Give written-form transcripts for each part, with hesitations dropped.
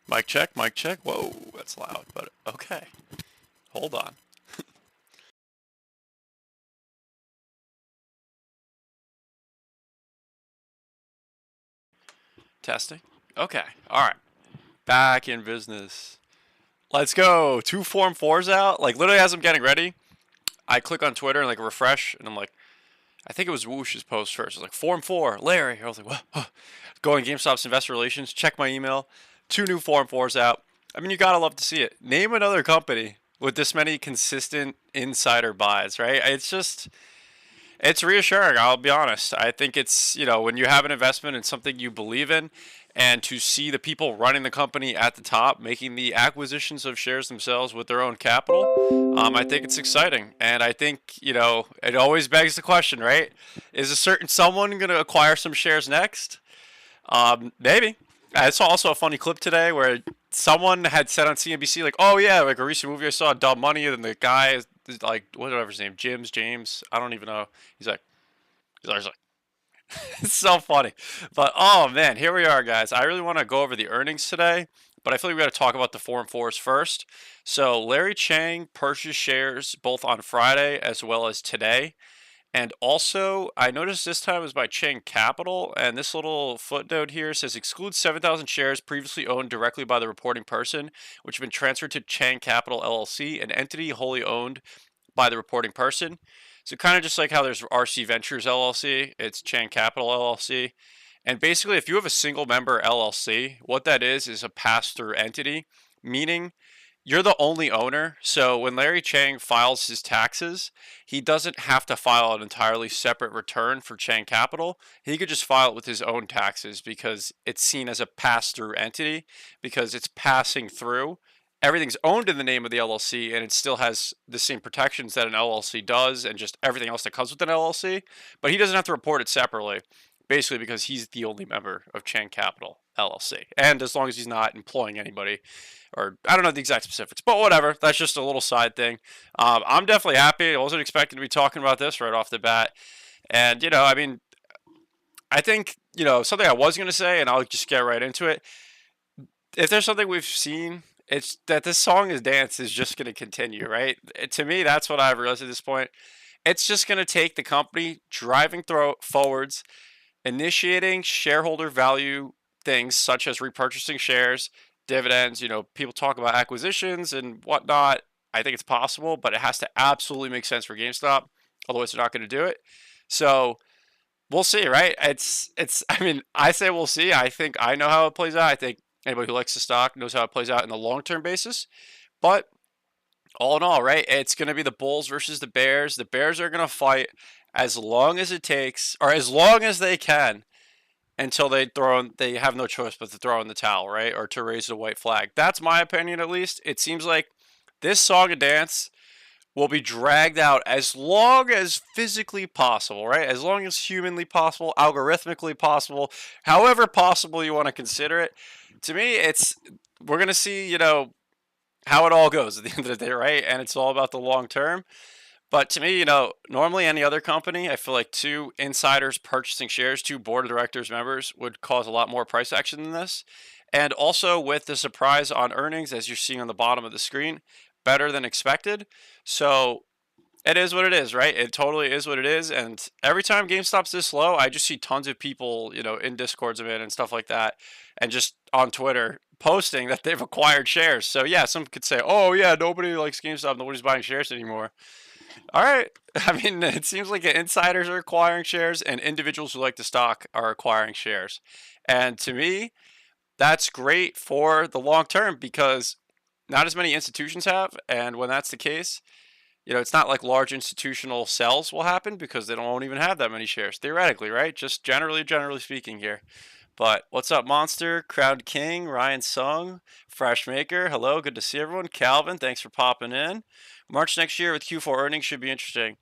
Mic check, mic check. Whoa, that's loud, but okay. Hold on. Testing. Okay, alright. Back in business. Let's go. 2 Form 4's out. Like, literally as I'm getting ready, I click on Twitter and, like, refresh, and I'm like, I think it was Whoosh's post first. It was like, Form 4, Larry. I was like, what? Going GameStop's investor relations, check my email. 2 new Form 4's out. I mean, you gotta love to see it. Name another company with this many consistent insider buys, right? It's reassuring, I'll be honest. I think it's, when you have an investment in something you believe in, and to see the people running the company at the top making the acquisitions of shares themselves with their own capital, I think it's exciting. And I think, it always begs the question, right? Is a certain someone going to acquire some shares next? Maybe. I saw also a funny clip today where someone had said on CNBC, like, oh yeah, like a recent movie I saw, Dumb Money, and the guy is like, whatever his name, James, I don't even know. He's like, he's like, it's so funny. But oh man, here we are, guys. I really want to go over the earnings today, but I feel like we got to talk about the Form 4s first. So Larry Chang purchased shares both on Friday as well as today. And also, I noticed this time it was by Chang Capital, and this little footnote here says excludes 7,000 shares previously owned directly by the reporting person, which have been transferred to Chang Capital LLC, an entity wholly owned by the reporting person. So kind of just like how there's RC Ventures LLC, it's Chang Capital LLC. And basically, if you have a single member LLC, what that is a pass-through entity, meaning you're the only owner. So when Larry Chang files his taxes, he doesn't have to file an entirely separate return for Chang Capital. He could just file it with his own taxes because it's seen as a pass-through entity because it's passing through. Everything's owned in the name of the LLC and it still has the same protections that an LLC does and just everything else that comes with an LLC. But he doesn't have to report it separately, basically because he's the only member of Chang Capital LLC. And as long as he's not employing anybody, or I don't know the exact specifics, but whatever. That's just a little side thing. I'm definitely happy. I wasn't expecting to be talking about this right off the bat. And, I mean, I think, something I was going to say, and I'll just get right into it. If there's something we've seen, it's that this song is dance is just going to continue, right? To me, that's what I've realized at this point. It's just going to take the company driving forwards, initiating shareholder value things such as repurchasing shares, dividends. People talk about acquisitions and whatnot. I think it's possible, but it has to absolutely make sense for GameStop. Otherwise, they're not going to do it. So we'll see, right? I mean, I say we'll see. I think I know how it plays out. I think anybody who likes the stock knows how it plays out in the long-term basis. But all in all, right, it's going to be the Bulls versus the Bears. The Bears are going to fight as long as it takes, or as long as they can, until they have no choice but to throw in the towel, right? Or to raise the white flag. That's my opinion, at least. It seems like this song and dance will be dragged out as long as physically possible, right? As long as humanly possible, algorithmically possible, however possible you want to consider it. To me, we're going to see, how it all goes at the end of the day, right? And it's all about the long term. But to me, normally any other company, I feel like 2 insiders purchasing shares, 2 board of directors members would cause a lot more price action than this. And also with the surprise on earnings, as you're seeing on the bottom of the screen, better than expected. So it is what it is, right? It totally is what it is. And every time GameStop's this low, I just see tons of people, in Discords of it and stuff like that, and just on Twitter posting that they've acquired shares. So yeah, some could say, oh yeah, nobody likes GameStop, nobody's buying shares anymore. All right. I mean, it seems like insiders are acquiring shares and individuals who like the stock are acquiring shares. And to me, that's great for the long term because not as many institutions have. And when that's the case, it's not like large institutional sales will happen because they don't even have that many shares, theoretically, right? Just generally speaking here. But what's up, Monster, Crowd King, Ryan Sung, Fresh Maker? Hello, good to see everyone. Calvin, thanks for popping in. March next year with Q4 earnings should be interesting.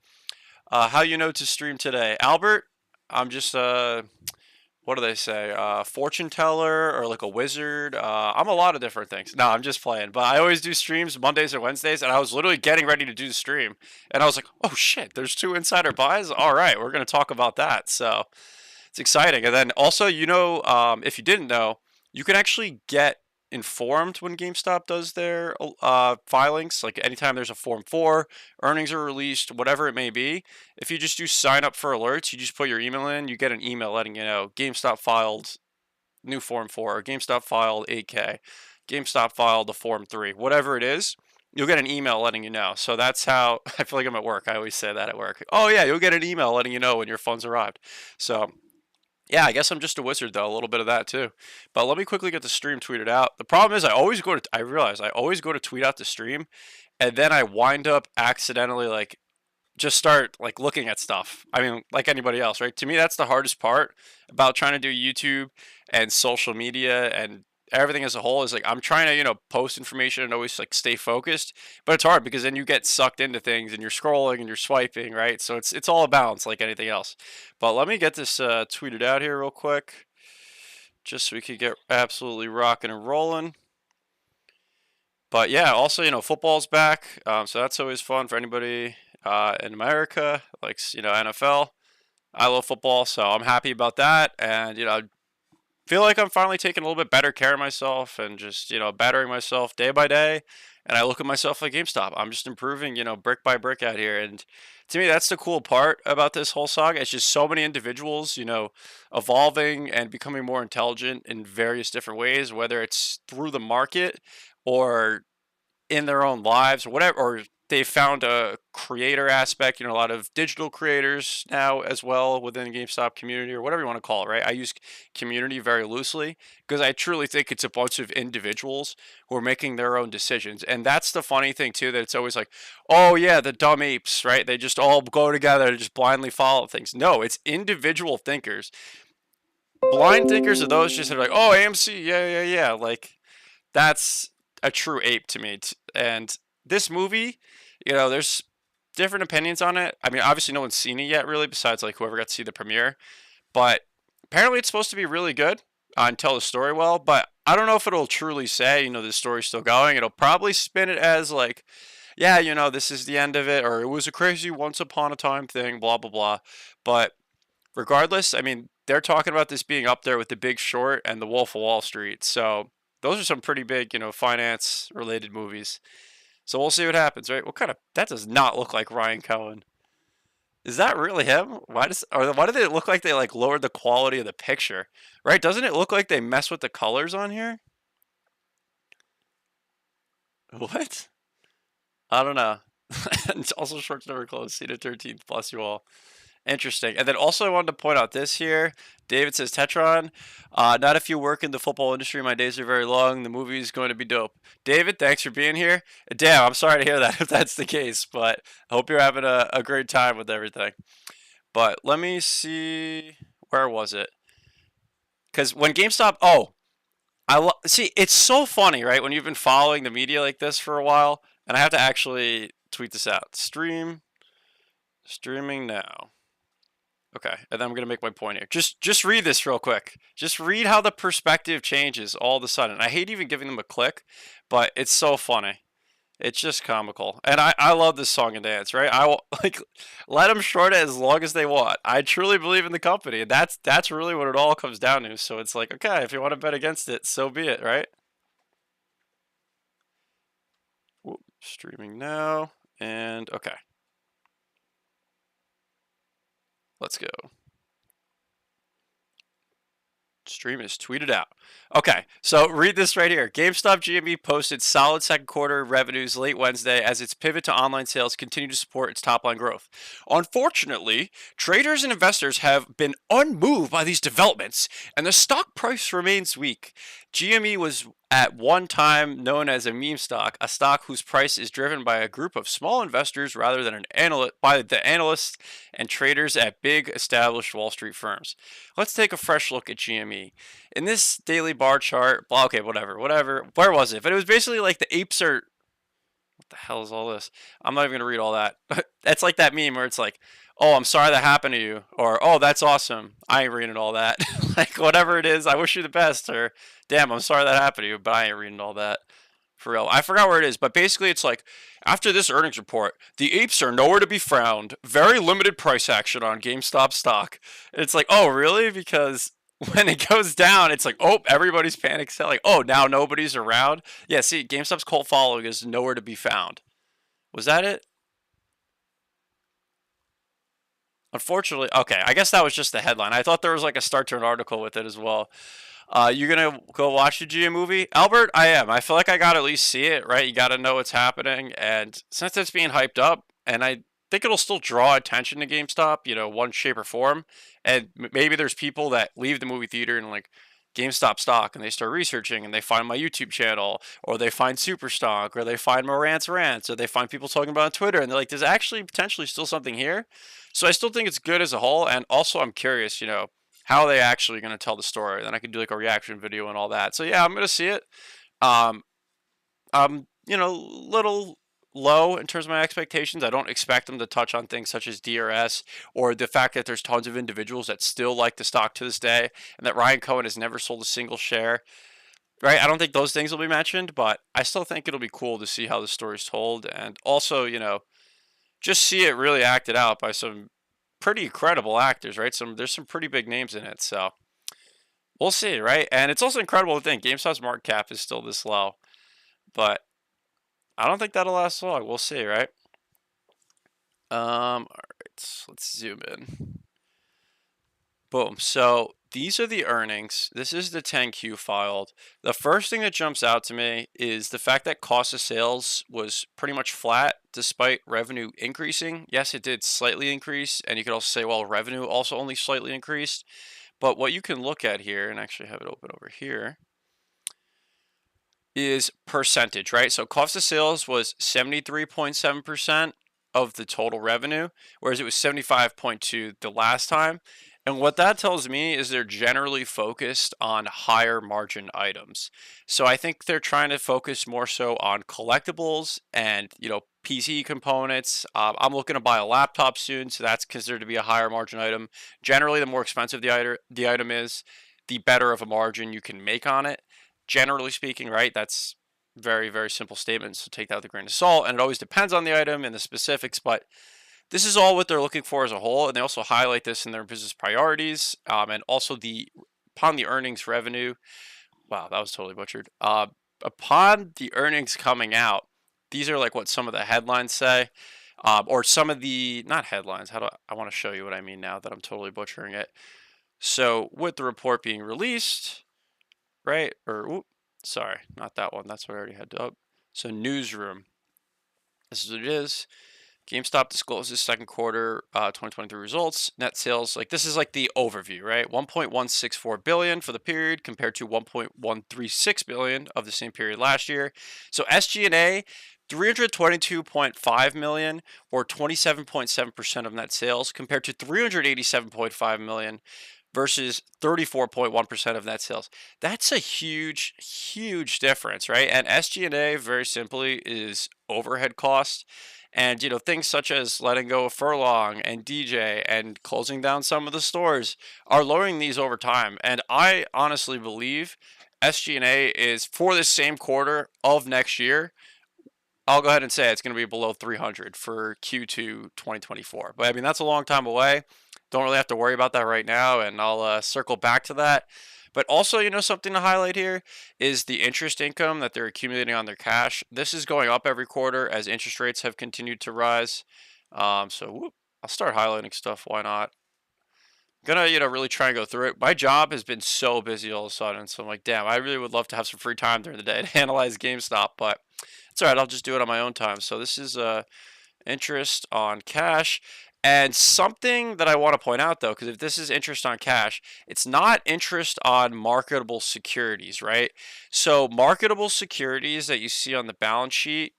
How to stream today? Albert, I'm just, what do they say? Fortune teller or like a wizard. I'm a lot of different things. No, I'm just playing. But I always do streams Mondays or Wednesdays, and I was literally getting ready to do the stream. And I was like, oh shit, there's 2 insider buys? All right, we're going to talk about that. So it's exciting. And then also, if you didn't know, you can actually get informed when GameStop does their filings. Like anytime there's a Form 4, earnings are released, whatever it may be. If you just do sign up for alerts, you just put your email in, you get an email letting you know GameStop filed new Form 4, or GameStop filed 8K, GameStop filed the Form 3, whatever it is. You'll get an email letting you know. So that's how I feel like I'm at work. I always say that at work. Oh yeah, you'll get an email letting you know when your funds arrived. So yeah, I guess I'm just a wizard though. A little bit of that too. But let me quickly get the stream tweeted out. The problem is I realize I always go to tweet out the stream, and then I wind up accidentally like just start like looking at stuff. I mean, like anybody else, right? To me, that's the hardest part about trying to do YouTube and social media and everything as a whole is like I'm trying to, post information and always like stay focused, but it's hard because then you get sucked into things and you're scrolling and you're swiping, right? So it's all a balance like anything else. But let me get this tweeted out here real quick just so we could get absolutely rocking and rolling. But yeah, also, football's back. So that's always fun for anybody in America, like, NFL. I love football, so I'm happy about that. And, feel like I'm finally taking a little bit better care of myself and just, bettering myself day by day. And I look at myself like GameStop. I'm just improving, brick by brick out here. And to me, that's the cool part about this whole saga. It's just so many individuals, evolving and becoming more intelligent in various different ways, whether it's through the market or in their own lives or whatever, or they found a creator aspect, a lot of digital creators now as well within the GameStop community or whatever you want to call it, right? I use community very loosely because I truly think it's a bunch of individuals who are making their own decisions. And that's the funny thing too, that it's always like, oh yeah, the dumb apes, right? They just all go together to just blindly follow things. No, it's individual thinkers. Blind thinkers are those just that are like, oh, AMC, yeah. Like, that's a true ape to me. And this movie, there's different opinions on it. I mean, obviously no one's seen it yet really, besides like whoever got to see the premiere. But apparently it's supposed to be really good and tell the story well. But I don't know if it'll truly say, the story's still going. It'll probably spin it as like, yeah, this is the end of it, or it was a crazy once upon a time thing, blah, blah, blah. But regardless, I mean, they're talking about this being up there with The Big Short and The Wolf of Wall Street. So those are some pretty big, finance related movies. So we'll see what happens, right? That does not look like Ryan Cohen. Is that really him? Why did it look like they like lowered the quality of the picture? Right? Doesn't it look like they mess with the colors on here? What? I don't know. It's also shorts never closed. See the 13th. Bless you all. Interesting. And then also I wanted to point out this here. David says, Tetron, not if you work in the football industry. My days are very long. The movie is going to be dope. David, thanks for being here. Damn, I'm sorry to hear that if that's the case, but I hope you're having a great time with everything. But let me see. Where was it? Because when GameStop, see, it's so funny, right? When you've been following the media like this for a while, and I have to actually tweet this out. Streaming now. Okay, and then I'm gonna make my point here. Just read this real quick. Just read how the perspective changes all of a sudden. I hate even giving them a click, but it's so funny. It's just comical, and I love this song and dance. Right? I will like let them short it as long as they want. I truly believe in the company, and that's really what it all comes down to. So it's like, okay, if you want to bet against it, so be it, right? Whoop, streaming now, and okay. Let's go. Stream is tweeted out. Okay, so read this right here. GameStop GME posted solid second quarter revenues late Wednesday as its pivot to online sales continued to support its top line growth. Unfortunately, traders and investors have been unmoved by these developments, and the stock price remains weak. GME was at one time known as a meme stock, a stock whose price is driven by a group of small investors rather than by the analysts and traders at big established Wall Street firms. Let's take a fresh look at GME. In this daily bar chart, okay, whatever. Where was it? But it was basically like the apes are. What the hell is all this? I'm not even going to read all that. That's like that meme where it's like, oh, I'm sorry that happened to you. Or, oh, that's awesome. I ain't reading all that. Like, whatever it is, I wish you the best. Or, damn, I'm sorry that happened to you, but I ain't reading all that. For real. I forgot where it is, but basically it's like, after this earnings report, the apes are nowhere to be found. Very limited price action on GameStop stock. It's like, oh, really? Because when it goes down, it's like, oh, everybody's panic selling. Oh, now nobody's around. Yeah, see, GameStop's cult following is nowhere to be found. Was that it? Unfortunately, okay. I guess that was just the headline. I thought there was like a start to an article with it as well. You gonna go watch the GM movie, Albert? I am. I feel like I gotta at least see it, right? You gotta know what's happening, and since it's being hyped up, and I think it'll still draw attention to GameStop, one shape or form. And maybe there's people that leave the movie theater and like GameStop stock, and they start researching, and they find my YouTube channel, or they find Super Stock, or they find Morant's rants, or they find people talking about it on Twitter, and they're like, "There's actually potentially still something here." So I still think it's good as a whole, and also I'm curious, how are they actually going to tell the story? Then I can do like a reaction video and all that. So yeah, I'm going to see it. Um, I'm little low in terms of my expectations. I don't expect them to touch on things such as DRS or the fact that there's tons of individuals that still like the stock to this day, and that Ryan Cohen has never sold a single share. Right? I don't think those things will be mentioned, but I still think it'll be cool to see how the story's told, and also just see it really acted out by some pretty credible actors, right? There's some pretty big names in it, so we'll see, right? And it's also incredible to think GameStop's market cap is still this low, but I don't think that'll last long. We'll see, right? All right, let's zoom in. Boom. So these are the earnings. This is the 10Q filed. The first thing that jumps out to me is the fact that cost of sales was pretty much flat despite revenue increasing. Yes, it did slightly increase, and you could also say, well, revenue also only slightly increased. But what you can look at here, and actually have it open over here, is percentage, right? So cost of sales was 73.7% of the total revenue, whereas it was 75.2 the last time. And what that tells me is they're generally focused on higher margin items. So I think they're trying to focus more so on collectibles and, PC components. I'm looking to buy a laptop soon, so that's considered to be a higher margin item. Generally, the more expensive the item is, the better of a margin you can make on it. Generally speaking, right? That's very, very simple statement, so take that with a grain of salt. And it always depends on the item and the specifics, but this is all what they're looking for as a whole, and they also highlight this in their business priorities, and also upon the earnings revenue. Wow, that was totally butchered. Upon the earnings coming out, these are like what some of the headlines say, or some of the not headlines. I want to show you what I mean now that I'm totally butchering it. So with the report being released, right? Sorry, not that one. That's what I already had up. So newsroom. This is what it is. GameStop discloses second quarter 2023 results. Net sales, like this is like the overview, right? 1.164 billion for the period compared to 1.136 billion of the same period last year. So SG&A 322.5 million or 27.7% of net sales compared to 387.5 million versus 34.1% of net sales. That's a huge, huge difference, right? And SG&A, very simply, is overhead costs. And things such as letting go of Furlong and DJ and closing down some of the stores are lowering these over time. And I honestly believe SG&A is for this same quarter of next year. I'll go ahead and say it's going to be below 300 for Q2 2024. But I mean, that's a long time away. Don't really have to worry about that right now, and I'll circle back to that. But also, something to highlight here is the interest income that they're accumulating on their cash. This is going up every quarter as interest rates have continued to rise. So I'll start highlighting stuff. Why not? I'm gonna, really try and go through it. My job has been so busy all of a sudden, so I'm like, damn, I really would love to have some free time during the day to analyze GameStop, but it's all right. I'll just do it on my own time. So this is interest on cash. And something that I want to point out, though, because if this is interest on cash, it's not interest on marketable securities, right? So marketable securities that you see on the balance sheet,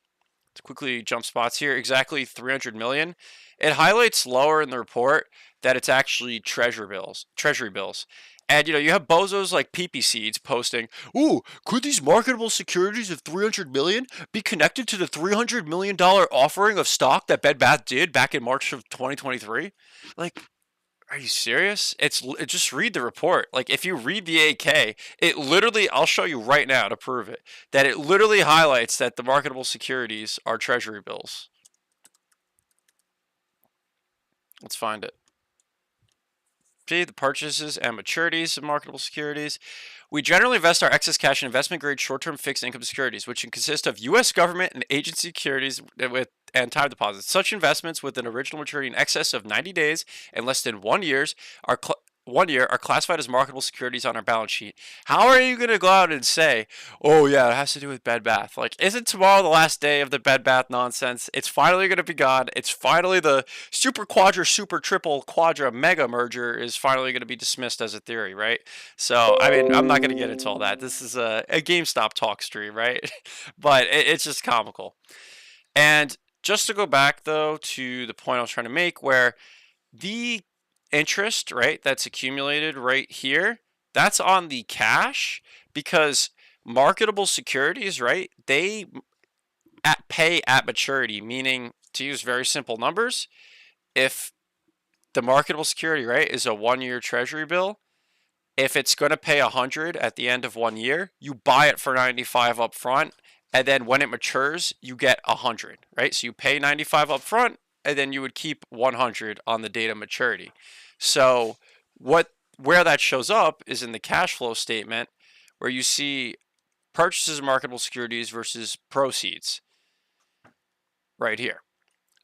to quickly jump spots here, exactly 300 million. It highlights lower in the report that it's actually treasury bills. And you have bozos like PP Seeds posting, "Ooh, could these marketable securities of 300 million be connected to the $300 million offering of stock that Bed Bath did back in March of 2023?" Like, are you serious? Just read the report. Like, if you read the 8K, it literally, I'll show you right now to prove it, that it literally highlights that the marketable securities are treasury bills. Let's find it. See the purchases and maturities of marketable securities. We generally invest our excess cash in investment-grade short-term fixed income securities, which consist of U.S. government and agency securities with and time deposits. Such investments with an original maturity in excess of 90 days and less than 1 year are 1 year are classified as marketable securities on our balance sheet. How are you going to go out and say, oh yeah, it has to do with Bed Bath? Like, isn't tomorrow the last day of the Bed Bath nonsense? It's finally going to be gone. It's finally the super quadra, super triple quadra mega merger is finally going to be dismissed as a theory, right? So, I mean, I'm not going to get into all that. This is a GameStop talk stream, right? But it's just comical. And just to go back, though, to the point I was trying to make, where the interest, right, that's accumulated right here, that's on the cash, because marketable securities, right, they pay at maturity, meaning, to use very simple numbers, if the marketable security, right, is a 1 year treasury bill, if it's going to pay 100 at the end of 1 year, you buy it for 95 up front, and then when it matures, you get 100, right? So you pay 95 up front, and then you would keep 100 on the date of maturity. So where that shows up is in the cash flow statement, where you see purchases of marketable securities versus proceeds right here.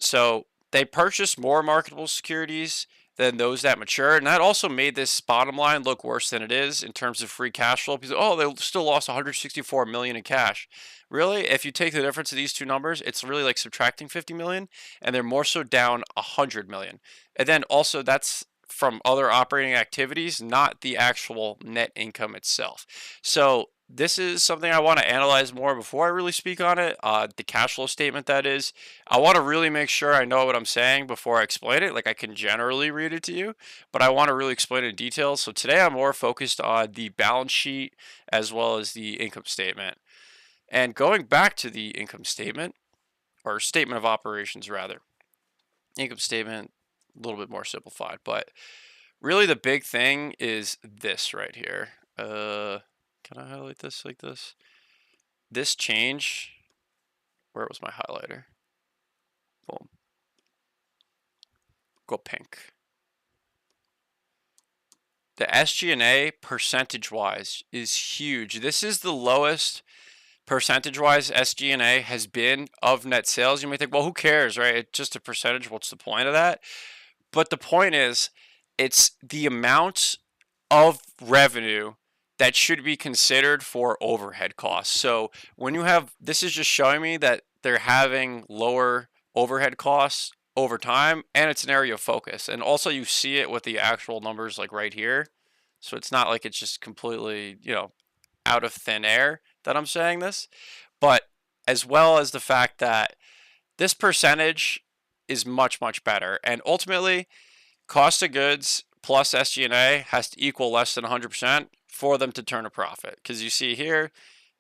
So they purchased more marketable securities than those that mature, and that also made this bottom line look worse than it is in terms of free cash flow, because oh, they still lost 164 million in cash. Really, if you take the difference of these two numbers, it's really like subtracting 50 million, and they're more so down 100 million. And then also that's from other operating activities, not the actual net income itself. So this is something I want to analyze more before I really speak on it. The cash flow statement, that is. I want to really make sure I know what I'm saying before I explain it. Like, I can generally read it to you, but I want to really explain it in detail. So today I'm more focused on the balance sheet as well as the income statement. And going back to the income statement, or statement of operations rather, income statement, a little bit more simplified, but really the big thing is this right here. Can I highlight this like this? This change, where was my highlighter? Boom. Go pink. The SG&A percentage-wise is huge. This is the lowest percentage-wise SG&A has been of net sales. You may think, well, who cares, right? It's just a percentage. What's the point of that? But the point is, it's the amount of revenue that should be considered for overhead costs. So when you have, this is just showing me that they're having lower overhead costs over time, and it's an area of focus. And also you see it with the actual numbers like right here. So it's not like it's just completely, out of thin air that I'm saying this, but as well as the fact that this percentage is much, much better. And ultimately, cost of goods plus SG&A has to equal less than 100% for them to turn a profit. Because you see here,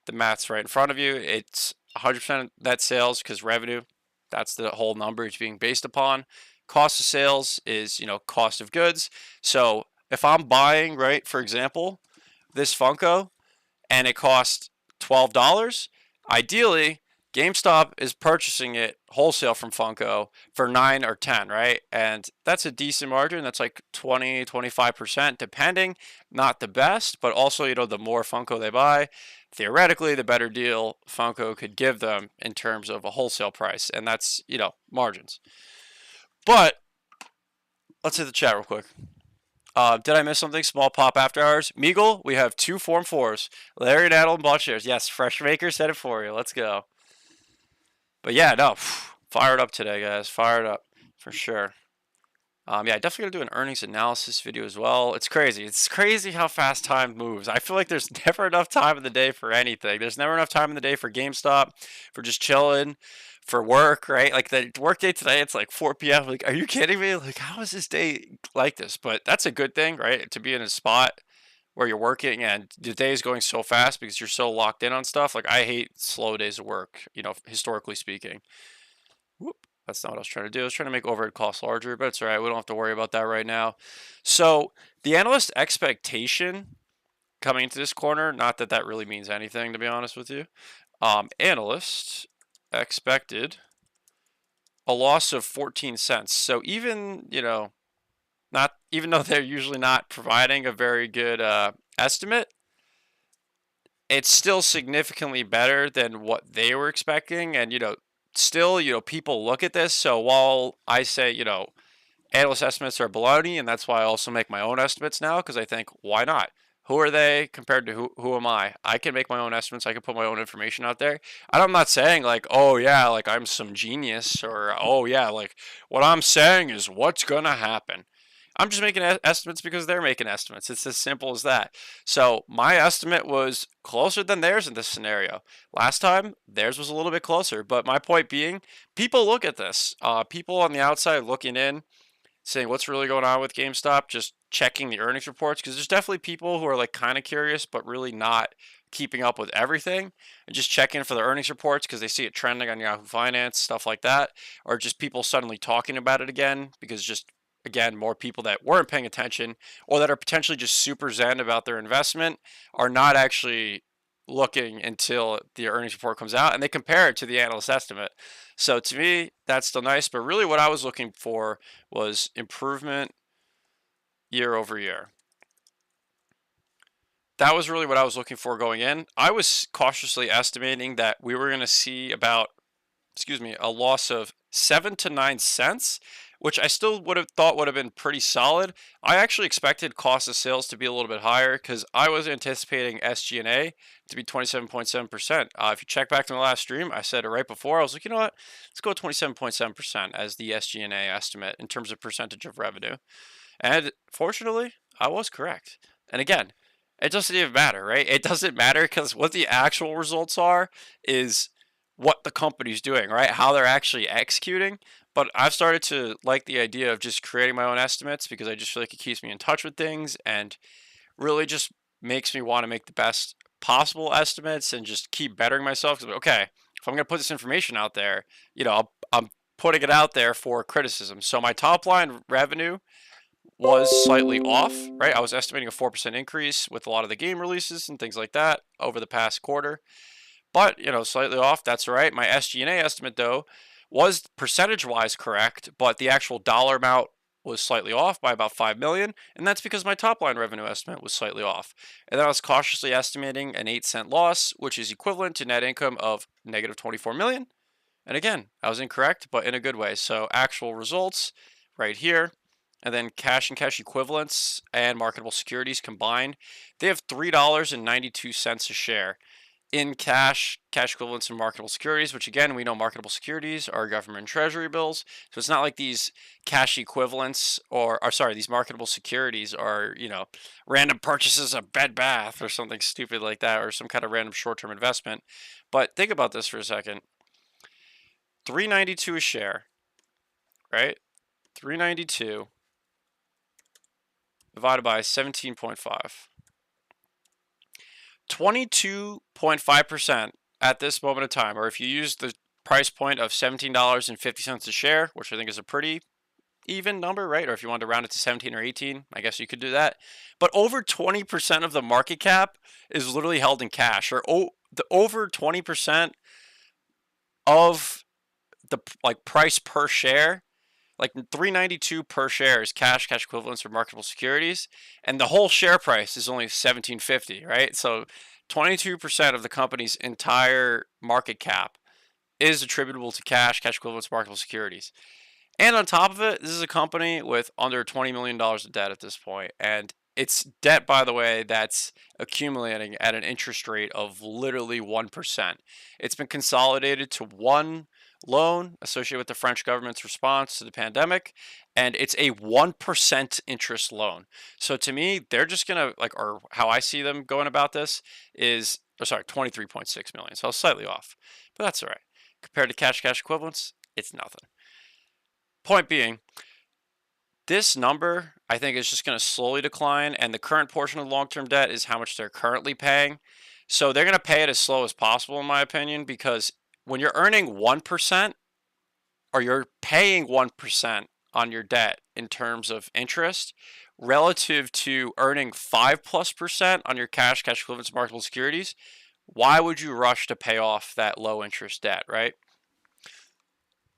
the math's right in front of you. It's 100% net sales because revenue, that's the whole number it's being based upon. Cost of sales is, cost of goods. So if I'm buying, right, for example, this Funko and it costs $12, ideally, GameStop is purchasing it wholesale from Funko for 9 or 10, right? And that's a decent margin. That's like 20, 25%, depending. Not the best, but also, the more Funko they buy, theoretically, the better deal Funko could give them in terms of a wholesale price. And that's, margins. But let's hit the chat real quick. Did I miss something? Small pop after hours. Meagle, we have 2 Form 4's. Larry and Adel and bought shares. Yes, Fresh Maker said it for you. Let's go. But yeah, no, fired up today, guys. Fired up for sure. Yeah, I definitely gotta do an earnings analysis video as well. It's crazy. It's crazy how fast time moves. I feel like there's never enough time in the day for anything. There's never enough time in the day for GameStop, for just chilling, for work, right? Like the work day today, it's like 4 p.m. Like, are you kidding me? Like, how is this day like this? But that's a good thing, right? To be in a spot where you're working and the day is going so fast because you're so locked in on stuff. Like, I hate slow days of work, historically speaking. Whoop. That's not what I was trying to do. I was trying to make overhead costs larger, but it's all right. We don't have to worry about that right now. So the analyst expectation coming into this corner, not that that really means anything, to be honest with you. Analyst expected a loss of 14 cents. So even, not even though they're usually not providing a very good estimate, it's still significantly better than what they were expecting. And, still, people look at this. So while I say, analyst estimates are baloney, and that's why I also make my own estimates now because I think, why not? Who are they compared to who am I? I can make my own estimates. I can put my own information out there. And I'm not saying like, oh yeah, like I'm some genius or oh yeah, like what I'm saying is what's gonna happen. I'm just making estimates because they're making estimates. It's as simple as that. So my estimate was closer than theirs in this scenario. Last time, theirs was a little bit closer. But my point being, people look at this. People on the outside looking in, saying what's really going on with GameStop, just checking the earnings reports because there's definitely people who are like kind of curious but really not keeping up with everything and just checking for the earnings reports because they see it trending on Yahoo Finance, stuff like that, or just people suddenly talking about it again because just again more people that weren't paying attention or that are potentially just super zen about their investment are not actually looking until the earnings report comes out and they compare it to the analyst estimate. So to me, that's still nice. But really, what I was looking for was improvement year over year. That was really what I was looking for going in. I was cautiously estimating that we were going to see about, a loss of 7 to 9 cents, which I still would have thought would have been pretty solid. I actually expected cost of sales to be a little bit higher because I was anticipating SG&A to be 27.7%. If you check back to my last stream, I said it right before. I was like, you know what? Let's go 27.7% as the SG&A estimate in terms of percentage of revenue. And fortunately, I was correct. And again, it doesn't even matter, right? It doesn't matter because what the actual results are is what the company's doing, right? How they're actually executing. But I've started to like the idea of just creating my own estimates because I just feel like it keeps me in touch with things and really just makes me want to make the best possible estimates and just keep bettering myself. 'Cause, okay, if I'm going to put this information out there, I'm putting it out there for criticism. So my top line revenue was slightly off, right? I was estimating a 4% increase with a lot of the game releases and things like that over the past quarter. But, slightly off, that's right. My SG&A estimate, though, was percentage-wise correct, but the actual dollar amount was slightly off by about 5 million, and that's because my top line revenue estimate was slightly off. And then I was cautiously estimating an 8-cent loss, which is equivalent to net income of negative 24 million. And again, I was incorrect, but in a good way. So actual results right here, and then cash and cash equivalents and marketable securities combined, they have $3.92 a share in cash, cash equivalents, and marketable securities, which again, we know marketable securities are government treasury bills. So it's not like these cash equivalents or sorry, these marketable securities are, random purchases of Bed Bath or something stupid like that, or some kind of random short-term investment. But think about this for a second. 392 a share, right? 392 divided by 17.5. 22.5% at this moment of time, or if you use the price point of $17.50 a share, which I think is a pretty even number, right? Or if you wanted to round it to 17 or 18, I guess you could do that. But over 20% of the market cap is literally held in cash, or the over 20% of the price per share, like 392 per share is cash, cash equivalents, or marketable securities, and the whole share price is only 1750, right? So 22% of the company's entire market cap is attributable to cash, cash equivalents, marketable securities. And on top of it, this is a company with under $20 million of debt at this point. And it's debt, by the way, that's accumulating at an interest rate of literally 1%. It's been consolidated to one loan associated with the French government's response to the pandemic, and it's a 1% interest loan. So to me, they're just gonna or how I see them going about this is, 23.6 million. So I was slightly off, but that's all right. Compared to cash equivalents, it's nothing. Point being, this number, I think, is just going to slowly decline, and the current portion of long-term debt is how much they're currently paying. So they're going to pay it as slow as possible, in my opinion, because when you're earning 1%, or you're paying 1% on your debt in terms of interest, relative to earning 5+% on your cash equivalents, marketable securities, why would you rush to pay off that low interest debt, right?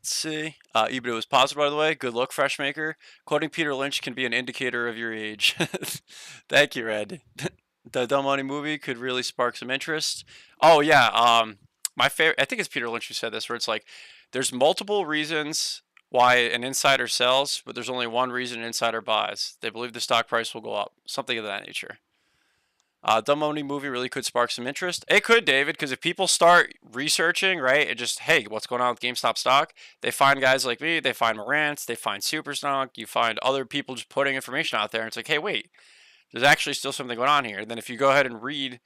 Let's see. EBITDA was positive, by the way. Good look, Freshmaker. Quoting Peter Lynch can be an indicator of your age. Thank you, Red. The Dumb Money movie could really spark some interest. Oh yeah. My favorite. I think it's Peter Lynch who said this, where it's like, there's multiple reasons why an insider sells, but there's only one reason an insider buys. They believe the stock price will go up. Something of that nature. Dumb Money movie really could spark some interest. It could, David, because if people start researching, right, and just, hey, what's going on with GameStop stock? They find guys like me, they find Morantz, they find Superstock, you find other people just putting information out there, and it's like, hey, wait, there's actually still something going on here. And then if you go ahead and read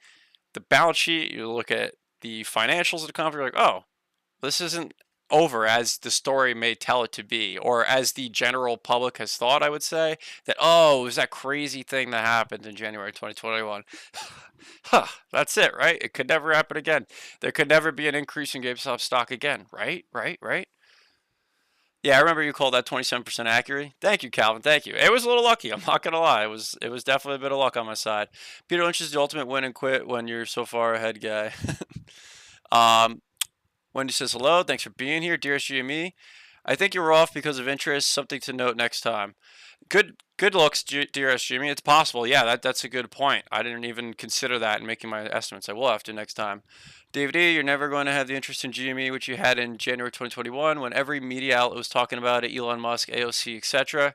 the balance sheet, you look at the financials of the company, you're like, oh, this isn't over as the story may tell it to be, or as the general public has thought, I would say, that, oh, it was that crazy thing that happened in January 2021. Huh, that's it, right? It could never happen again. There could never be an increase in GameStop stock again, right? Right? Yeah, I remember you called that 27% accurate. Thank you, Calvin. Thank you. It was a little lucky. I'm not gonna lie. It was definitely a bit of luck on my side. Peter Lynch is the ultimate win and quit when you're so far ahead guy. um, Wendy says hello. Thanks for being here, dearest GME. I think you were off because of interest. Something to note next time. Good looks, dearest Jimmy. It's possible. Yeah, that's a good point. I didn't even consider that in making my estimates. I will have to next time. David E, you're never going to have the interest in GME which you had in January 2021 when every media outlet was talking about it, Elon Musk, AOC, etc.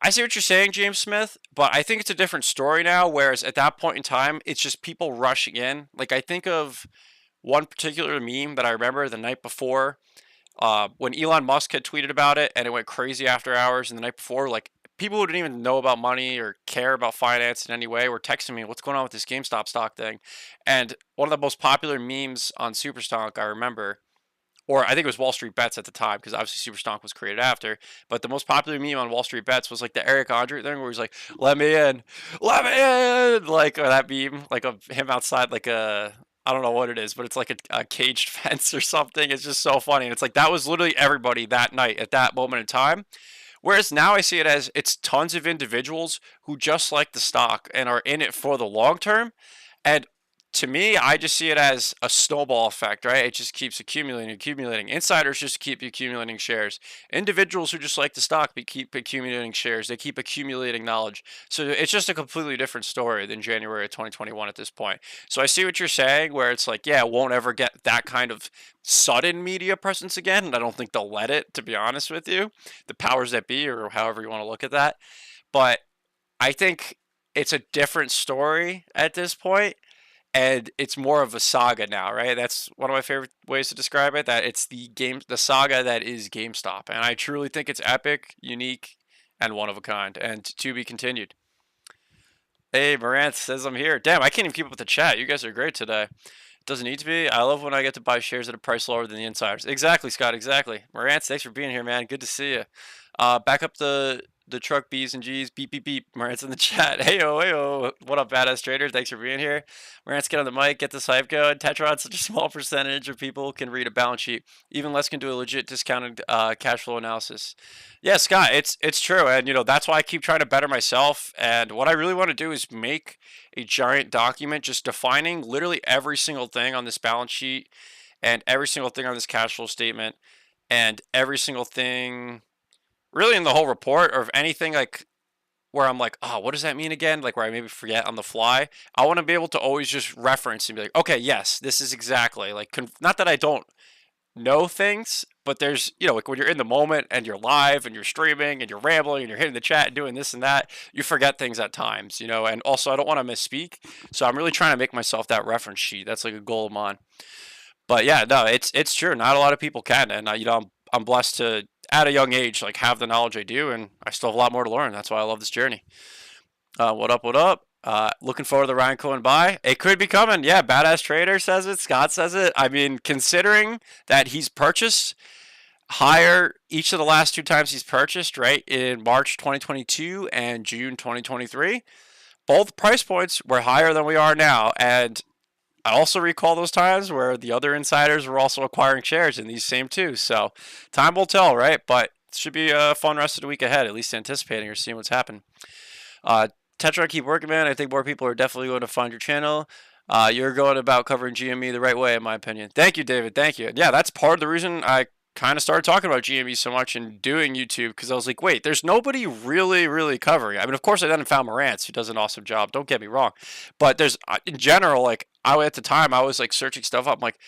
I see what you're saying, James Smith, but I think it's a different story now, whereas at that point in time, it's just people rushing in. Like, I think of one particular meme that I remember the night before when Elon Musk had tweeted about it and it went crazy after hours, and the night before, like, people who didn't even know about money or care about finance in any way were texting me, what's going on with this GameStop stock thing? And one of the most popular memes on Superstock, I remember, or I think it was Wall Street Bets at the time, because obviously Superstock was created after, but the most popular meme on Wall Street Bets was like the Eric Andre thing where he's like, let me in, like, or that meme, like of him outside, like a, I don't know what it is, but it's like a caged fence or something. It's just so funny. And it's like, that was literally everybody that night at that moment in time. Whereas now I see it as it's tons of individuals who just like the stock and are in it for the long term. And to me, I just see it as a snowball effect, right? It just keeps accumulating. Insiders just keep accumulating shares. Individuals who just like the stock keep accumulating shares. They keep accumulating knowledge. So it's just a completely different story than January of 2021 at this point. So I see what you're saying, where it's like, yeah, it won't ever get that kind of sudden media presence again. And I don't think they'll let it, to be honest with you. The powers that be, or however you want to look at that. But I think it's a different story at this point, and it's more of a saga now, right? That's one of my favorite ways to describe it. That it's the saga that is GameStop, and I truly think it's epic, unique, and one of a kind, and to be continued. Hey, Morant says I'm here. Damn, I can't even keep up with the chat. You guys are great today. It doesn't need to be. I love when I get to buy shares at a price lower than the insiders. Exactly, Scott. Exactly. Morant, thanks for being here, man. Good to see you. Back up the truck B's and G's. Beep, beep, beep. Morant's in the chat. Hey-o. What up, badass trader? Thanks for being here. Morant's get on the mic. Get this hype going. Tetron's such a small percentage of people can read a balance sheet. Even less can do a legit discounted cash flow analysis. Yeah, Scott, it's true. And, that's why I keep trying to better myself. And what I really want to do is make a giant document just defining literally every single thing on this balance sheet and every single thing on this cash flow statement and every single thing really in the whole report, or if anything like where I'm like, oh, what does that mean again? Like where I maybe forget on the fly. I want to be able to always just reference and be like, okay, yes, this is exactly like, not that I don't know things, but there's, like when you're in the moment and you're live and you're streaming and you're rambling and you're hitting the chat and doing this and that, you forget things at times, and also I don't want to misspeak. So I'm really trying to make myself that reference sheet. That's like a goal of mine. But yeah, no, it's true. Not a lot of people can. And, I'm blessed to, at a young age, like have the knowledge I do, and I still have a lot more to learn. That's why I love this journey. What up? Looking forward to the Ryan Cohen buy. It could be coming. Yeah, Badass Trader says it. Scott says it. I mean, considering that he's purchased higher each of the last two times he's purchased, right, in March 2022 and June 2023, both price points were higher than we are now. And I also recall those times where the other insiders were also acquiring shares in these same two. So time will tell, right? But it should be a fun rest of the week ahead, at least anticipating or seeing what's happening. Tetra, keep working, man. I think more people are definitely going to find your channel. You're going about covering GME the right way, in my opinion. Thank you, David. Thank you. Yeah, that's part of the reason I kind of started talking about GME so much and doing YouTube because I was like, wait, there's nobody really, really covering it. I mean, of course, I then found Marantz, who does an awesome job. Don't get me wrong, but there's in general, like I at the time, I was like searching stuff up. I'm like,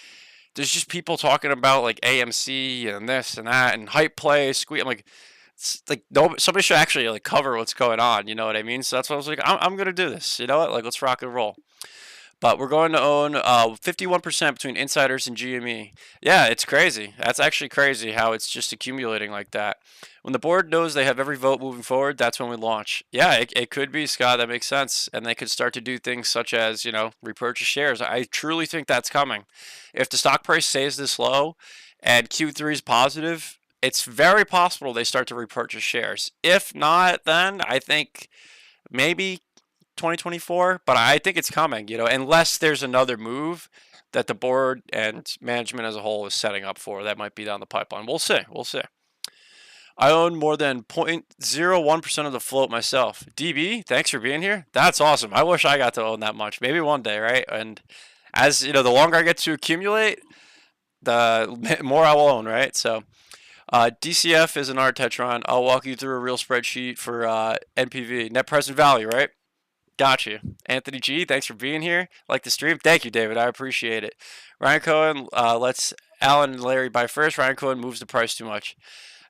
there's just people talking about like AMC and this and that and hype play, squeeze. I'm like, it's like no, somebody should actually like cover what's going on. You know what I mean? So that's why I was like, I'm gonna do this. You know what? Like, let's rock and roll. But we're going to own 51% between insiders and GME. Yeah, it's crazy. That's actually crazy how it's just accumulating like that. When the board knows they have every vote moving forward, that's when we launch. Yeah, it could be, Scott. That makes sense. And they could start to do things such as, repurchase shares. I truly think that's coming. If the stock price stays this low and Q3 is positive, it's very possible they start to repurchase shares. If not, then I think maybe 2024, but I think it's coming, unless there's another move that the board and management as a whole is setting up for. That might be down the pipeline. We'll see. We'll see. I own more than 0.01% of the float myself. DB, thanks for being here. That's awesome. I wish I got to own that much. Maybe one day, right? And as the longer I get to accumulate, the more I will own, right? So DCF is an Artetron. I'll walk you through a real spreadsheet for NPV, net present value, right? Got you. Anthony G, thanks for being here. Like the stream. Thank you, David. I appreciate it. Ryan Cohen lets Alan and Larry buy first. Ryan Cohen moves the price too much.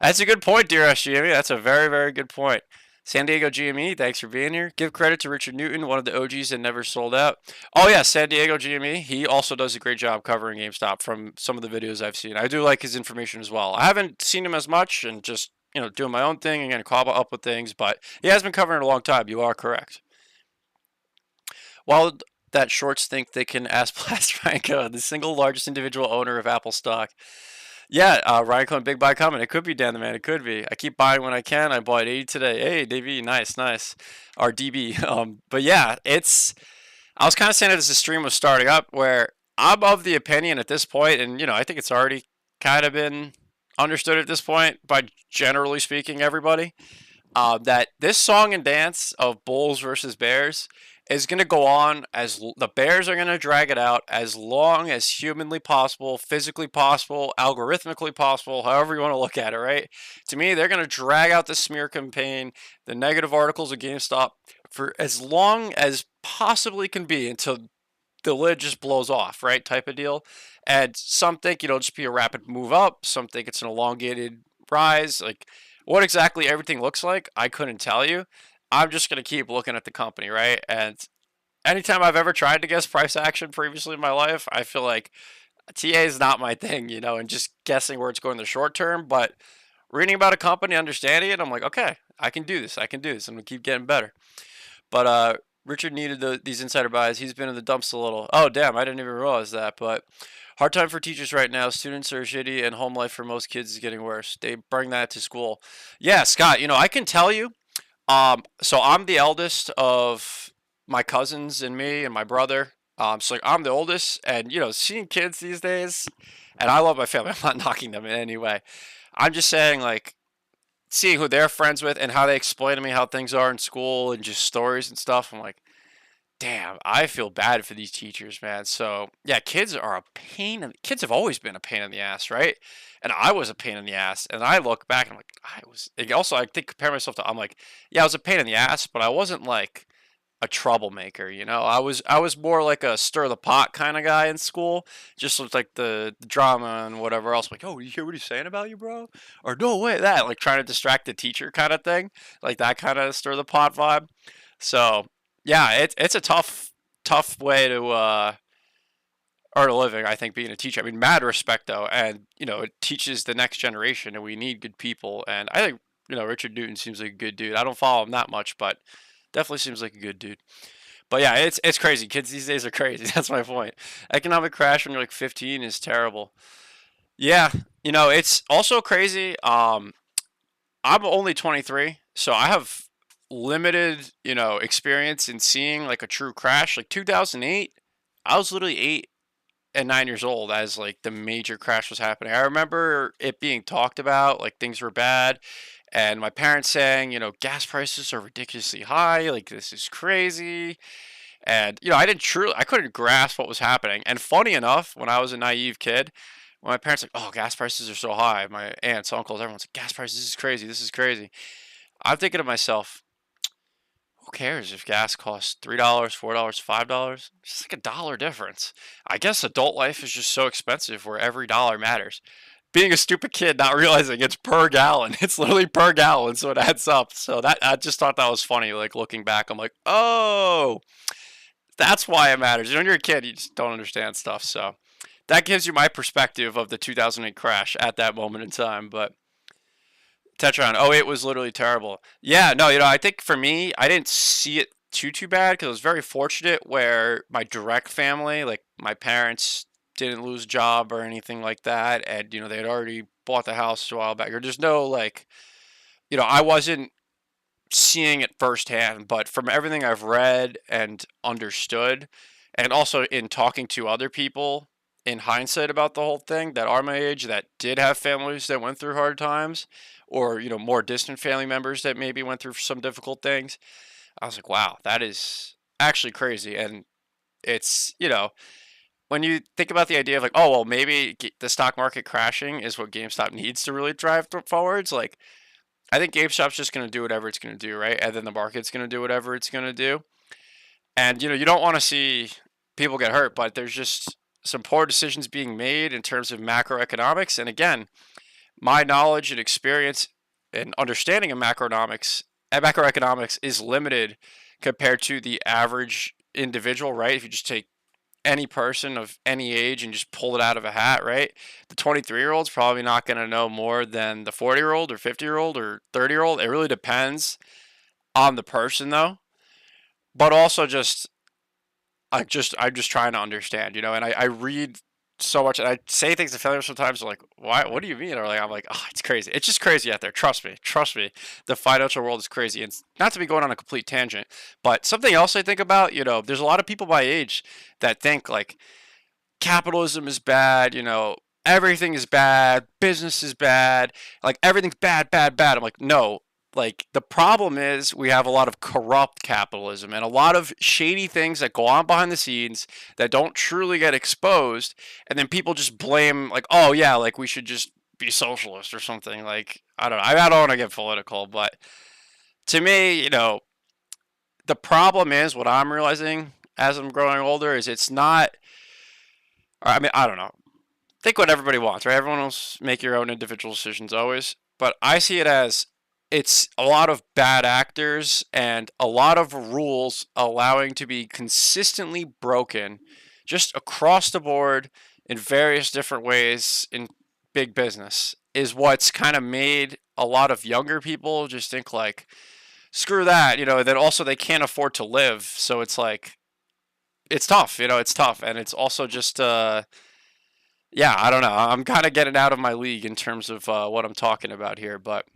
That's a good point, dear SGME. That's a very, very good point. San Diego GME, thanks for being here. Give credit to Richard Newton, one of the OGs that never sold out. Oh, yeah, San Diego GME. He also does a great job covering GameStop from some of the videos I've seen. I do like his information as well. I haven't seen him as much and just, doing my own thing and getting caught up with things, but he has been covering it a long time. You are correct. While that shorts think they can ask Blast Franco, the single largest individual owner of Apple stock. Yeah, Ryan Cohen, big buy coming. It could be Dan the Man. It could be. I keep buying when I can. I bought 80 today. Hey, DB, nice, nice. Or DB. But yeah, I was kind of saying it as the stream was starting up, where I'm of the opinion at this point, and I think it's already kind of been understood at this point by generally speaking everybody, that this song and dance of Bulls versus Bears is going to go on as the Bears are going to drag it out as long as humanly possible, physically possible, algorithmically possible, however you want to look at it, right? To me, they're going to drag out the smear campaign, the negative articles of GameStop for as long as possibly can be until the lid just blows off, right? Type of deal. And some think it'll just be a rapid move up. Some think it's an elongated rise. Like what exactly everything looks like, I couldn't tell you. I'm just going to keep looking at the company, right? And anytime I've ever tried to guess price action previously in my life, I feel like TA is not my thing, and just guessing where it's going in the short term. But reading about a company, understanding it, I'm like, okay, I can do this. I'm going to keep getting better. But Richard needed these insider buys. He's been in the dumps a little. Oh, damn, I didn't even realize that. But hard time for teachers right now. Students are shitty, and home life for most kids is getting worse. They bring that to school. Yeah, Scott, I can tell you, so I'm the eldest of my cousins and me and my brother. So like I'm the oldest, and seeing kids these days, and I love my family. I'm not knocking them in any way. I'm just saying, like, seeing who they're friends with and how they explain to me how things are in school and just stories and stuff. I'm like, damn, I feel bad for these teachers, man. So yeah, kids are a pain. Kids have always been a pain in the ass, right? And I was a pain in the ass. And I look back and I'm like, also, I think compare myself to, I'm like, yeah, I was a pain in the ass, but I wasn't like a troublemaker, I was more like a stir the pot kind of guy in school, just with like the drama and whatever else. Like, oh, you hear what he's saying about you, bro? Or no way, that like trying to distract the teacher kind of thing, like that kind of stir the pot vibe. So yeah, it's a tough way to earn a living, I think, being a teacher. I mean, mad respect though, and it teaches the next generation, and we need good people. And I think Richard Newton seems like a good dude. I don't follow him that much, but definitely seems like a good dude. But yeah, it's crazy. Kids these days are crazy. That's my point. Economic crash when you're like 15 is terrible. Yeah, it's also crazy. I'm only 23, so I have limited, experience in seeing like a true crash. Like 2008, I was literally 8 and 9 years old as like the major crash was happening. I remember it being talked about, like things were bad, and my parents saying, gas prices are ridiculously high, like this is crazy. And I couldn't grasp what was happening. And funny enough, when I was a naive kid, when my parents like, oh, gas prices are so high. My aunts, uncles, everyone's like, gas prices, this is crazy. This is crazy. I'm thinking to myself, who cares if gas costs $3, $4, $5? It's just like a dollar difference. I guess adult life is just so expensive where every dollar matters. Being a stupid kid, not realizing it's per gallon. It's literally per gallon, so it adds up. So that I just thought that was funny. Like looking back, I'm like, oh, that's why it matters. You know, when you're a kid, you just don't understand stuff. So that gives you my perspective of the 2008 crash at that moment in time. But Tetron, oh, it was literally terrible. Yeah, no, I think for me, I didn't see it too bad because I was very fortunate where my direct family, like my parents, didn't lose a job or anything like that, and they had already bought the house a while back. Or there's no like, I wasn't seeing it firsthand, but from everything I've read and understood, and also in talking to other people in hindsight about the whole thing that are my age that did have families that went through hard times, or more distant family members that maybe went through some difficult things, I was like, wow, that is actually crazy. And it's when you think about the idea of like, oh well, maybe the stock market crashing is what GameStop needs to really drive forwards. Like, I think GameStop's just going to do whatever it's going to do, right? And then the market's going to do whatever it's going to do. And you don't want to see people get hurt, but there's just some poor decisions being made in terms of macroeconomics. And again, my knowledge and experience and understanding of macroeconomics is limited compared to the average individual, right? If you just take any person of any age and just pull it out of a hat, right? The 23-year-old's probably not going to know more than the 40-year-old or 50-year-old or 30-year-old. It really depends on the person, though. But also I'm just trying to understand, and I read so much, and I say things to family sometimes. They're like, "Why? What do you mean?" Or like, I'm like, "Oh, it's crazy. It's just crazy out there. Trust me. Trust me. The financial world is crazy." And not to be going on a complete tangent, but something else I think about, there's a lot of people my age that think like capitalism is bad. Everything is bad. Business is bad. Like everything's bad, bad, bad. I'm like, no. Like the problem is we have a lot of corrupt capitalism and a lot of shady things that go on behind the scenes that don't truly get exposed, and then people just blame like, oh yeah, like we should just be socialist or something. Like I don't know. I don't want to get political, but to me, the problem is what I'm realizing as I'm growing older is it's not. I mean, I don't know. Think what everybody wants, right? Everyone else make your own individual decisions always, but I see it as it's a lot of bad actors and a lot of rules allowing to be consistently broken just across the board in various different ways in big business is what's kind of made a lot of younger people just think like screw that, that also they can't afford to live, so it's like it's tough, it's tough, and it's also just yeah, I don't know, I'm kind of getting out of my league in terms of what I'm talking about here, but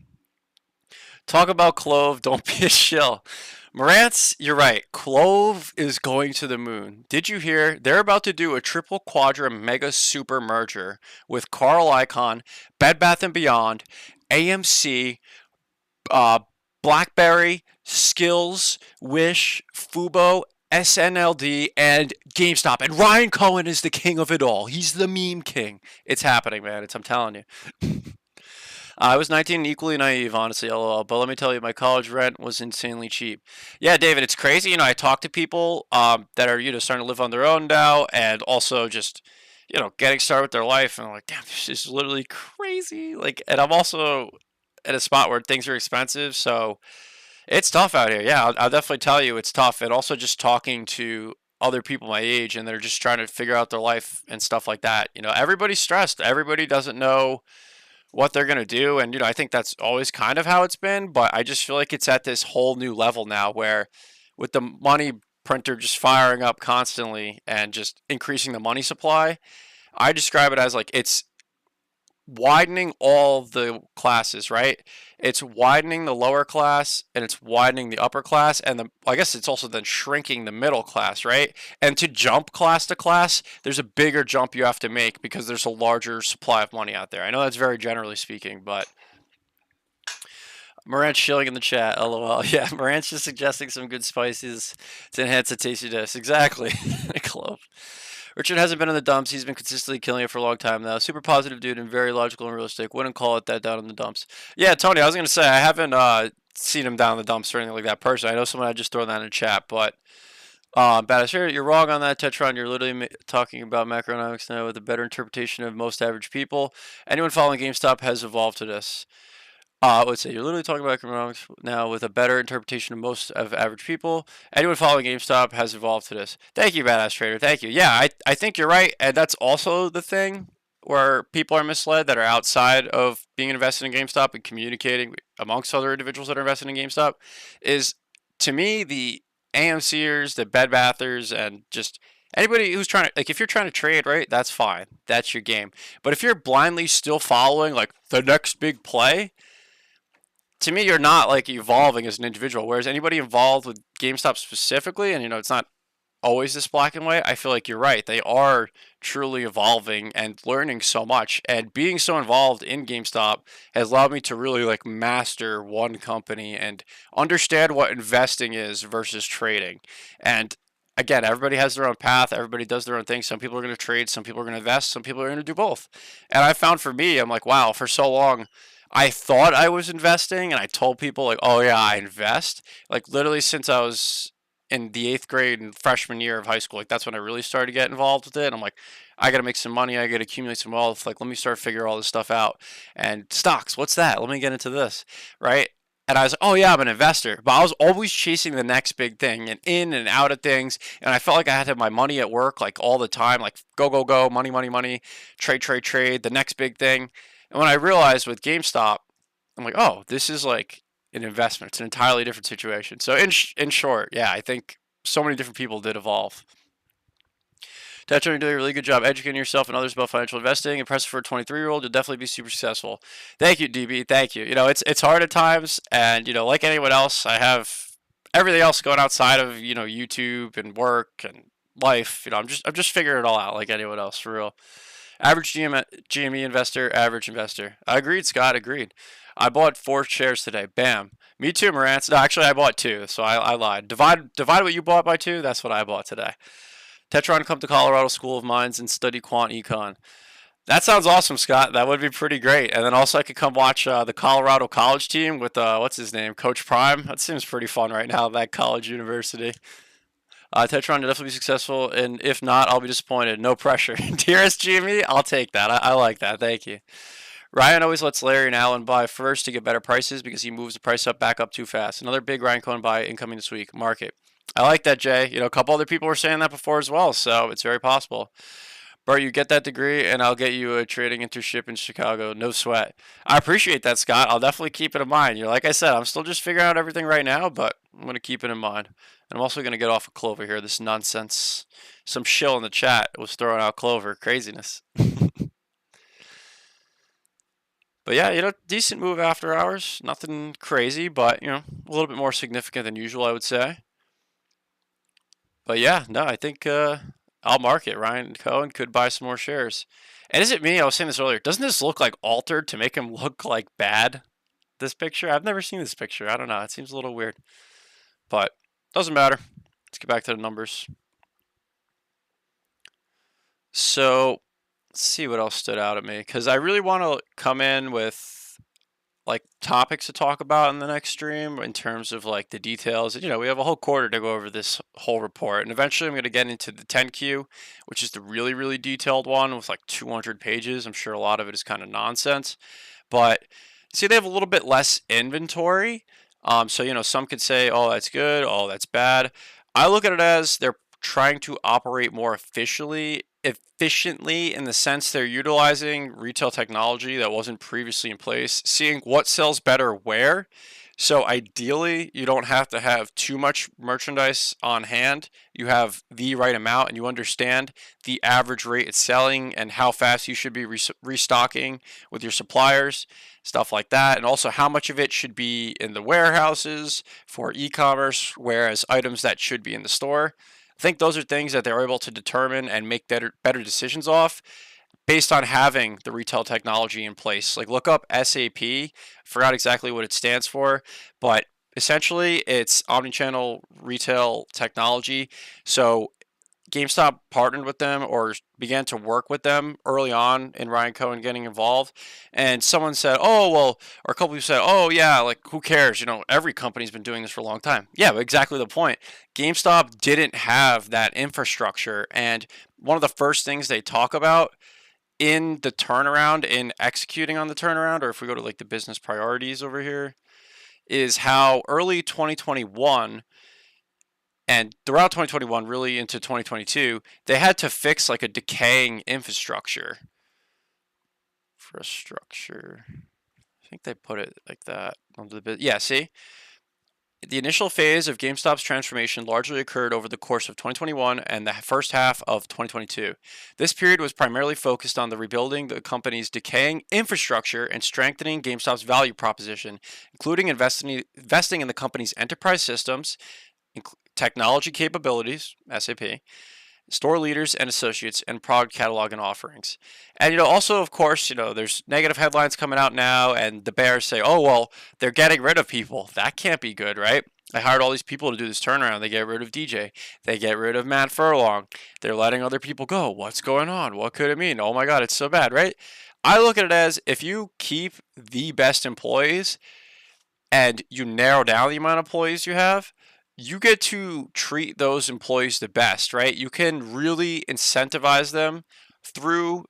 talk about Clove, don't be a shill. Morantz, you're right. Clove is going to the moon. Did you hear? They're about to do a triple quadra mega super merger with Carl Icahn, Bed Bath & Beyond, AMC, uh, BlackBerry, Skills, Wish, Fubo, SNLD, and GameStop. And Ryan Cohen is the king of it all. He's the meme king. It's happening, man. I'm telling you. I was 19 and equally naive, honestly, lol. But let me tell you, my college rent was insanely cheap. Yeah, David, it's crazy. I talk to people that are, starting to live on their own now and also just, getting started with their life. And I'm like, damn, this is literally crazy. Like, and I'm also at a spot where things are expensive. So it's tough out here. Yeah, I'll definitely tell you it's tough. And also just talking to other people my age and they're just trying to figure out their life and stuff like that. Everybody's stressed. Everybody doesn't know what they're going to do. And, I think that's always kind of how it's been. But I just feel like it's at this whole new level now where with the money printer just firing up constantly and just increasing the money supply, I describe it as like it's widening all the classes, right? It's widening the lower class and it's widening the upper class, and I guess it's also then shrinking the middle class, right? And to jump class to class, there's a bigger jump you have to make because there's a larger supply of money out there. I know that's very generally speaking, but Morant's shilling in the chat. LOL. Yeah, Morant's just suggesting some good spices to enhance the tastiness. Exactly. Clove. Richard hasn't been in the dumps. He's been consistently killing it for a long time now. Super positive dude and very logical and realistic. Wouldn't call it that down in the dumps. Yeah, Tony, I was gonna say I haven't seen him down in the dumps or anything like that personally. I know someone had just thrown that in chat, but Badass, you're wrong on that, Tetron. You're literally talking about macroeconomics now with a better interpretation of most average people. Anyone following GameStop has evolved to this. I would say you're literally talking about economics now with a better interpretation of most of average people. Anyone following GameStop has evolved to this. Thank you, Badass Trader. Thank you. Yeah, I think you're right. And that's also the thing where people are misled that are outside of being invested in GameStop and communicating amongst other individuals that are invested in GameStop is, to me, the AMCers, the Bed Bathers, and just anybody who's trying to, like, if you're trying to trade, right, that's fine. That's your game. But if you're blindly still following, like, the next big play, to me, you're not like evolving as an individual. Whereas anybody involved with GameStop specifically, and it's not always this black and white, I feel like you're right. They are truly evolving and learning so much. And being so involved in GameStop has allowed me to really like master one company and understand what investing is versus trading. And again, everybody has their own path. Everybody does their own thing. Some people are going to trade. Some people are going to invest. Some people are going to do both. And I found for me, I'm like, wow, for so long, I thought I was investing and I told people like, oh yeah, I invest. Like literally since I was in the 8th grade and freshman year of high school, like that's when I really started to get involved with it. And I'm like, I got to make some money. I got to accumulate some wealth. Like, let me start figuring all this stuff out. And stocks, what's that? Let me get into this, right? And I was like, oh yeah, I'm an investor. But I was always chasing the next big thing and in and out of things. And I felt like I had to have my money at work like all the time, like go, go, go, money, money, money, trade, trade, trade, the next big thing. And when I realized with GameStop, I'm like, oh, this is like an investment. It's an entirely different situation. So in short, yeah, I think so many different people did evolve. Tetron, you're doing a really good job educating yourself and others about financial investing. Impressive for a 23-year-old. You'll definitely be super successful. Thank you, DB. Thank you. It's hard at times, and like anyone else, I have everything else going outside of YouTube and work and life. I'm just figuring it all out like anyone else for real. Average GME investor, average investor. Agreed, Scott. Agreed. I bought 4 shares today. Bam. Me too, Marantz. No, actually, I bought 2, so I lied. Divide what you bought by 2. That's what I bought today. Tetron, come to Colorado School of Mines and study quant econ. That sounds awesome, Scott. That would be pretty great. And then also I could come watch the Colorado college team with, what's his name, Coach Prime. That seems pretty fun right now, that college university. Tetron, you'll definitely be successful, and if not, I'll be disappointed. No pressure. Dearest GME, I'll take that. I like that. Thank you. Ryan always lets Larry and Alan buy first to get better prices because he moves the price back up too fast. Another big Ryan Cohen buy incoming this week. Market. I like that, Jay. A couple other people were saying that before as well, so it's very possible. Bart, you get that degree, and I'll get you a trading internship in Chicago. No sweat. I appreciate that, Scott. I'll definitely keep it in mind. Like I said, I'm still just figuring out everything right now, but I'm going to keep it in mind. And I'm also going to get off of Clover here. This nonsense. Some shill in the chat was throwing out Clover. Craziness. But yeah, decent move after hours. Nothing crazy, but, a little bit more significant than usual, I would say. But yeah, no, I think I'll mark it. Ryan Cohen could buy some more shares. And is it me? I was saying this earlier. Doesn't this look like altered to make him look like bad? This picture? I've never seen this picture. I don't know. It seems a little weird. But doesn't matter. Let's get back to the numbers. So let's see what else stood out at me, because I really want to come in with like topics to talk about in the next stream in terms of like the details. And we have a whole quarter to go over this whole report, and eventually I'm going to get into the 10Q, which is the really, really detailed one with like 200 pages. I'm sure a lot of it is kind of nonsense, but see, they have a little bit less inventory. So some could say, oh, that's good, oh, that's bad. I look at it as they're trying to operate more efficiently in the sense they're utilizing retail technology that wasn't previously in place, seeing what sells better where. So ideally, you don't have to have too much merchandise on hand. You have the right amount, and you understand the average rate it's selling and how fast you should be restocking with your suppliers, stuff like that. And also how much of it should be in the warehouses for e-commerce, whereas items that should be in the store. I think those are things that they're able to determine and make better decisions off based on having the retail technology in place. Like look up SAP, forgot exactly what it stands for, but essentially it's omnichannel retail technology. So GameStop partnered with them or began to work with them early on in Ryan Cohen getting involved. And someone said, oh, well, or a couple people said, oh, yeah, like, who cares? You know, every company's been doing this for a long time. Yeah, but exactly the point. GameStop didn't have that infrastructure. And one of the first things they talk about in the turnaround, in executing on the turnaround, or if we go to like the business priorities over here, is how early 2021 and throughout 2021, really into 2022, they had to fix like a decaying infrastructure. Infrastructure. I think they put it like that. Yeah, see? The initial phase of GameStop's transformation largely occurred over the course of 2021 and the first half of 2022. This period was primarily focused on the rebuilding the company's decaying infrastructure and strengthening GameStop's value proposition, including investing in the company's enterprise systems, technology capabilities, SAP, store leaders and associates, and product catalog and offerings. And also, of course, there's negative headlines coming out now, and the bears say, oh, well, they're getting rid of people. That can't be good, right? I hired all these people to do this turnaround. They get rid of DJ. They get rid of Matt Furlong. They're letting other people go. What's going on? What could it mean? Oh my God, it's so bad, right? I look at it as if you keep the best employees and you narrow down the amount of employees you have, you get to treat those employees the best, right? You can really incentivize them through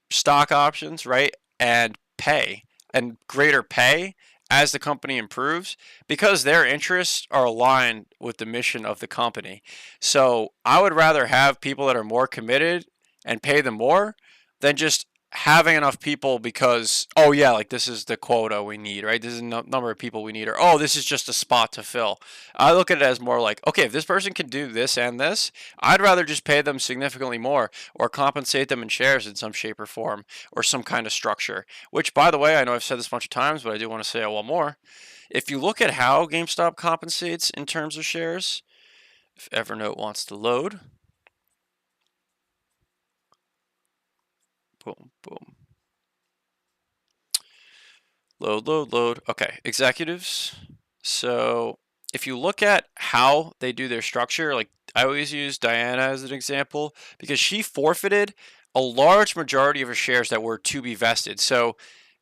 stock options, right? And pay, and greater pay as the company improves, because their interests are aligned with the mission of the company. So I would rather have people that are more committed and pay them more than just having enough people because, oh yeah, like this is the quota we need, right? This is the number of people we need, or oh, this is just a spot to fill. I look at it as more like, okay, if this person can do this and this, I'd rather just pay them significantly more or compensate them in shares in some shape or form or some kind of structure. Which, by the way, I know I've said this a bunch of times, but I do want to say it one more. If you look at how GameStop compensates in terms of shares, if Evernote wants to load, boom, boom. Load. Okay, executives. So if you look at how they do their structure, like I always use Diana as an example because she forfeited a large majority of her shares that were to be vested. So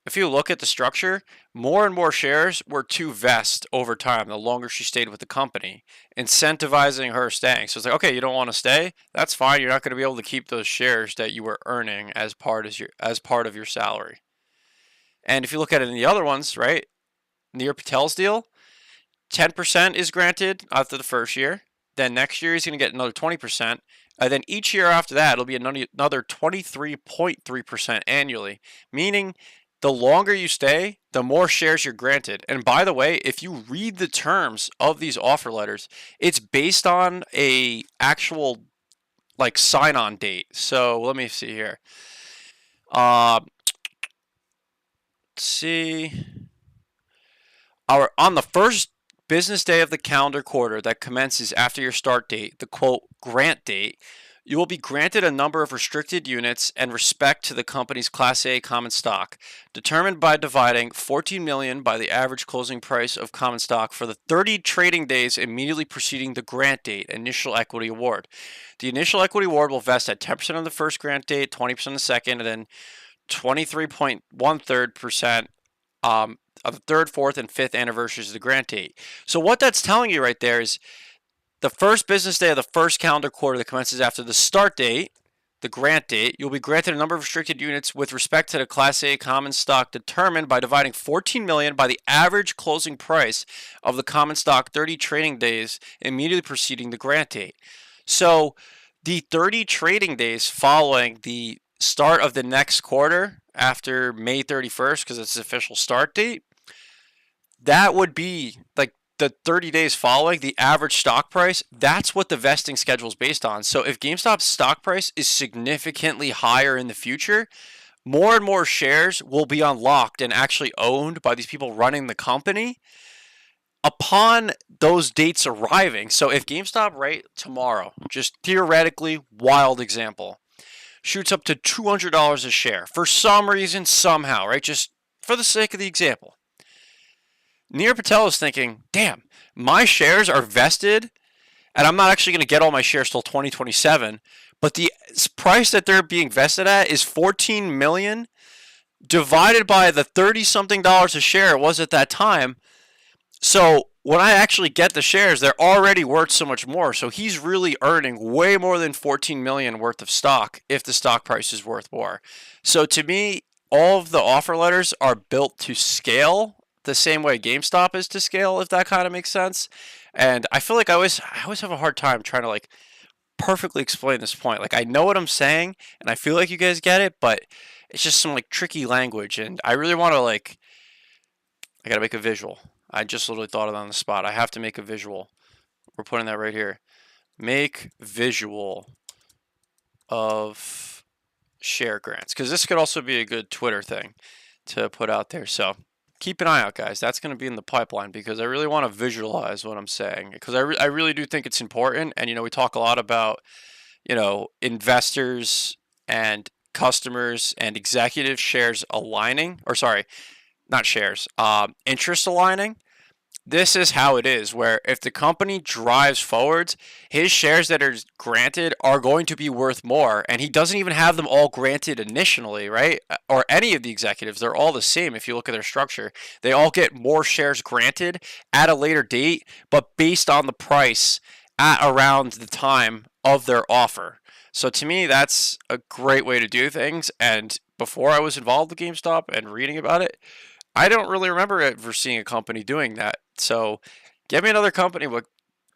if you look at the structure, more and more shares were to vest over time the longer she stayed with the company, incentivizing her staying. So it's like, okay, you don't want to stay? That's fine. You're not going to be able to keep those shares that you were earning as part of your salary. And if you look at it in the other ones, right, Neer Patel's deal, 10% is granted after the first year. Then next year he's going to get another 20%. And then each year after that, it'll be another 23.3% annually, meaning the longer you stay, the more shares you're granted. And by the way, if you read the terms of these offer letters, it's based on a actual like sign-on date. So let me see here. Let's see. On the first business day of the calendar quarter that commences after your start date, the quote grant date, you will be granted a number of restricted units and respect to the company's Class A common stock, determined by dividing 14 million by the average closing price of common stock for the 30 trading days immediately preceding the grant date initial equity award. The initial equity award will vest at 10% on the first grant date, 20% on the second, and then 23.13% of the third, fourth, and fifth anniversaries of the grant date. So what that's telling you right there is the first business day of the first calendar quarter that commences after the start date, the grant date, you'll be granted a number of restricted units with respect to the Class A common stock determined by dividing 14 million by the average closing price of the common stock 30 trading days immediately preceding the grant date. So the 30 trading days following the start of the next quarter after May 31st, because it's the official start date, that would be like the 30 days following the average stock price. That's what the vesting schedule is based on. So if GameStop's stock price is significantly higher in the future, more and more shares will be unlocked and actually owned by these people running the company upon those dates arriving. So if GameStop right tomorrow, just theoretically, wild example, shoots up to $200 a share for some reason, somehow, right? Just for the sake of the example. Neer Patel is thinking, damn, my shares are vested and I'm not actually going to get all my shares till 2027. But the price that they're being vested at is 14 million divided by the 30 something dollars a share it was at that time. So when I actually get the shares, they're already worth so much more. So he's really earning way more than 14 million worth of stock if the stock price is worth more. So to me, all of the offer letters are built to scale the same way GameStop is to scale, if that kind of makes sense. And I feel like I always have a hard time trying to like perfectly explain this point. Like I know what I'm saying and I feel like you guys get it, but it's just some like tricky language and I really want to like I got to make a visual. I just literally thought of it on the spot. I have to make a visual. We're putting that right here. Make visual of share grants, because this could also be a good Twitter thing to put out there. So keep an eye out, guys. That's going to be in the pipeline because I really want to visualize what I'm saying because I really do think it's important. And, we talk a lot about, investors and customers and executive shares aligning, or sorry, not shares, interest aligning. This is how it is, where if the company drives forwards, his shares that are granted are going to be worth more. And he doesn't even have them all granted initially, right? Or any of the executives. They're all the same if you look at their structure. They all get more shares granted at a later date, but based on the price at around the time of their offer. So to me, that's a great way to do things. And before I was involved with GameStop and reading about it, I don't really remember ever seeing a company doing that. So, get me another company.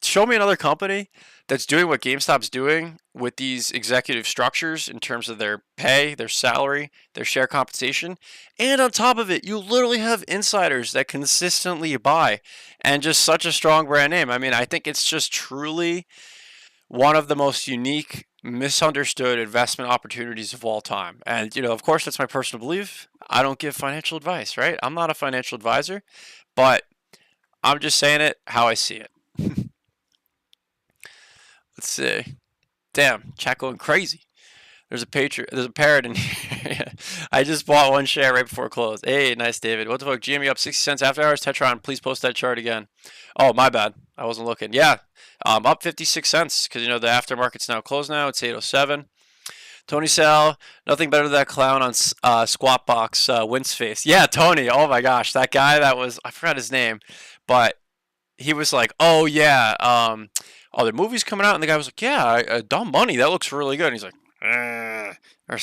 Show me another company that's doing what GameStop's doing with these executive structures in terms of their pay, their salary, their share compensation, and on top of it, you literally have insiders that consistently buy, and just such a strong brand name. I mean, I think it's just truly one of the most unique, misunderstood investment opportunities of all time. And, of course, that's my personal belief. I don't give financial advice, right? I'm not a financial advisor, but I'm just saying it how I see it. Let's see. Damn, chat going crazy. There's a parrot in here. I just bought one share right before close. Hey, nice, David. What the fuck? GME up 60 cents after hours. Tetron, please post that chart again. Oh, my bad. I wasn't looking. Yeah, up 56 cents because, the aftermarket's now closed now. It's 8:07. Tony Sal, nothing better than that clown on Squat Box, Wint's face. Yeah, Tony. Oh my gosh, that guy I forgot his name, but he was like, oh yeah, the movie's coming out, and the guy was like, yeah, Dumb Money, that looks really good. And he's like, or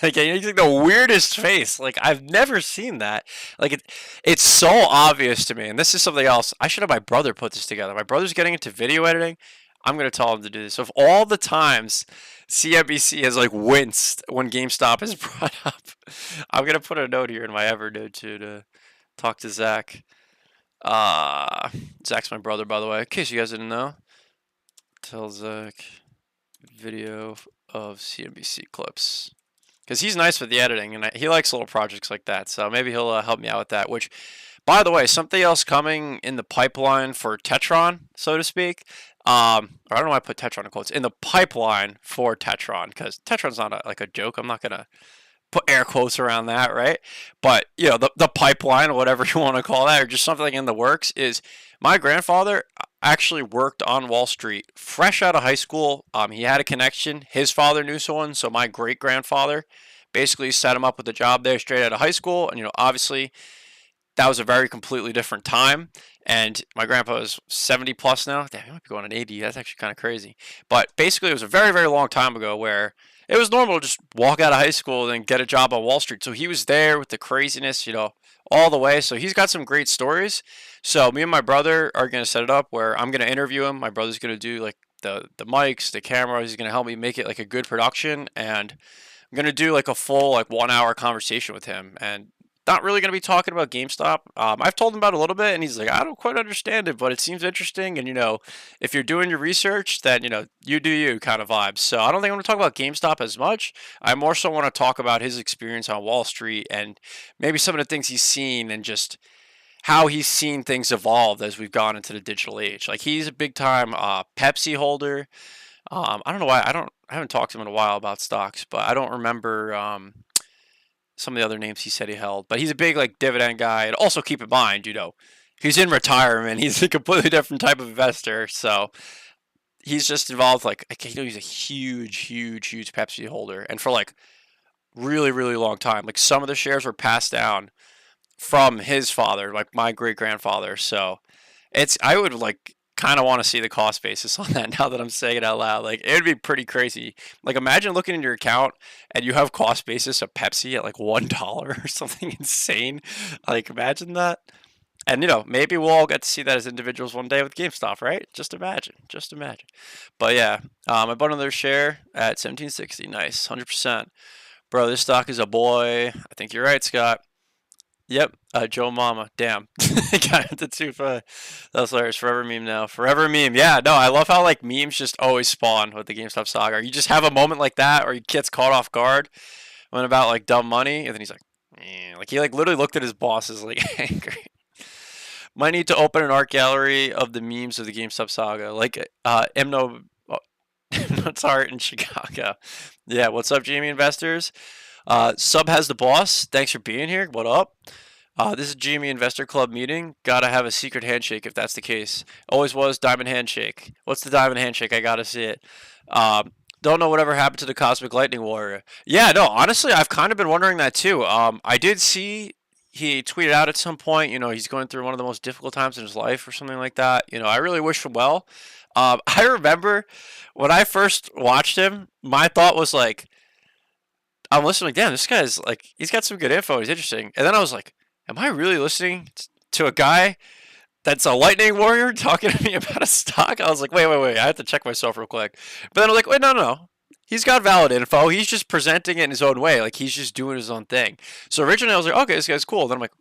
like, he's like the weirdest face. Like I've never seen that. Like it's so obvious to me. And this is something else. I should have my brother put this together. My brother's getting into video editing. I'm gonna tell him to do this. So of all the times CNBC has like winced when GameStop is brought up, I'm gonna put a note here in my Evernote to talk to Zach. Zach's my brother, by the way, in case you guys didn't know. Tell Zach video of CNBC clips. Because he's nice with the editing, and he likes little projects like that, so maybe he'll help me out with that. Which, by the way, something else coming in the pipeline for Tetron, so to speak. Or I don't know why I put Tetron in quotes. In the pipeline for Tetron, because Tetron's not like a joke. I'm not going to put air quotes around that, right? But, the pipeline, whatever you want to call that, or just something in the works, is my grandfather actually worked on Wall Street fresh out of high school. He had a connection. His father knew someone, so my great-grandfather basically set him up with a job there straight out of high school. And, obviously, that was a very completely different time. And my grandpa is 70 plus now. Damn, he might be going on 80. That's actually kind of crazy. But basically, it was a very, very long time ago where it was normal to just walk out of high school and get a job on Wall Street. So he was there with the craziness, all the way. So he's got some great stories. So me and my brother are going to set it up where I'm going to interview him. My brother's going to do like the mics, the camera. He's going to help me make it like a good production. And I'm going to do like a full like 1 hour conversation with him. And not really going to be talking about GameStop. I've told him about it a little bit, and he's like, I don't quite understand it, but it seems interesting. And, if you're doing your research, then, you do you kind of vibes. So I don't think I'm going to talk about GameStop as much. I more so want to talk about his experience on Wall Street and maybe some of the things he's seen and just how he's seen things evolve as we've gone into the digital age. Like, he's a big time Pepsi holder. I don't know why. I haven't talked to him in a while about stocks, but I don't remember some of the other names he said he held. But he's a big like dividend guy. And also keep in mind, he's in retirement. He's a completely different type of investor. So he's just involved like he's a huge Pepsi holder, and for like really long time, like some of the shares were passed down from his father, like my great grandfather. So it's I would like kind of want to see the cost basis on that now that I'm saying it out loud. Like it would be pretty crazy. Like imagine looking in your account and you have cost basis of Pepsi at like $1 or something insane. Like imagine that. And maybe we'll all get to see that as individuals one day with GameStop, right? Just imagine, just imagine. But yeah, I bought another share at 1760. Nice, 100%. Bro, this stock is a boy. I think you're right, Scott. Yep, Joe Mama. Damn, got the two. That's hilarious. Forever meme now. Forever meme. Yeah, no, I love how like memes just always spawn with the GameStop saga. You just have a moment like that, or he gets caught off guard when about like dumb money, and then he's like, like he like literally looked at his bosses like angry. Might need to open an art gallery of the memes of the GameStop saga, like Emno. What's art in Chicago? Yeah, what's up, GME investors? Sub has the boss. Thanks for being here. What up? This is GME Investor Club meeting. Gotta have a secret handshake if that's the case. Always was diamond handshake. What's the diamond handshake? I gotta see it. Don't know whatever happened to the Cosmic Lightning Warrior. Yeah, no, honestly, I've kind of been wondering that too. I did see he tweeted out at some point, he's going through one of the most difficult times in his life or something like that. I really wish him well. I remember when I first watched him, my thought was like, I'm listening, like, damn, this guy's like, he's got some good info. He's interesting. And then I was like, am I really listening to a guy that's a lightning warrior talking to me about a stock? I was like, wait. I have to check myself real quick. But then I was like, wait, no. He's got valid info. He's just presenting it in his own way. Like, he's just doing his own thing. So originally I was like, okay, this guy's cool. Then I'm like,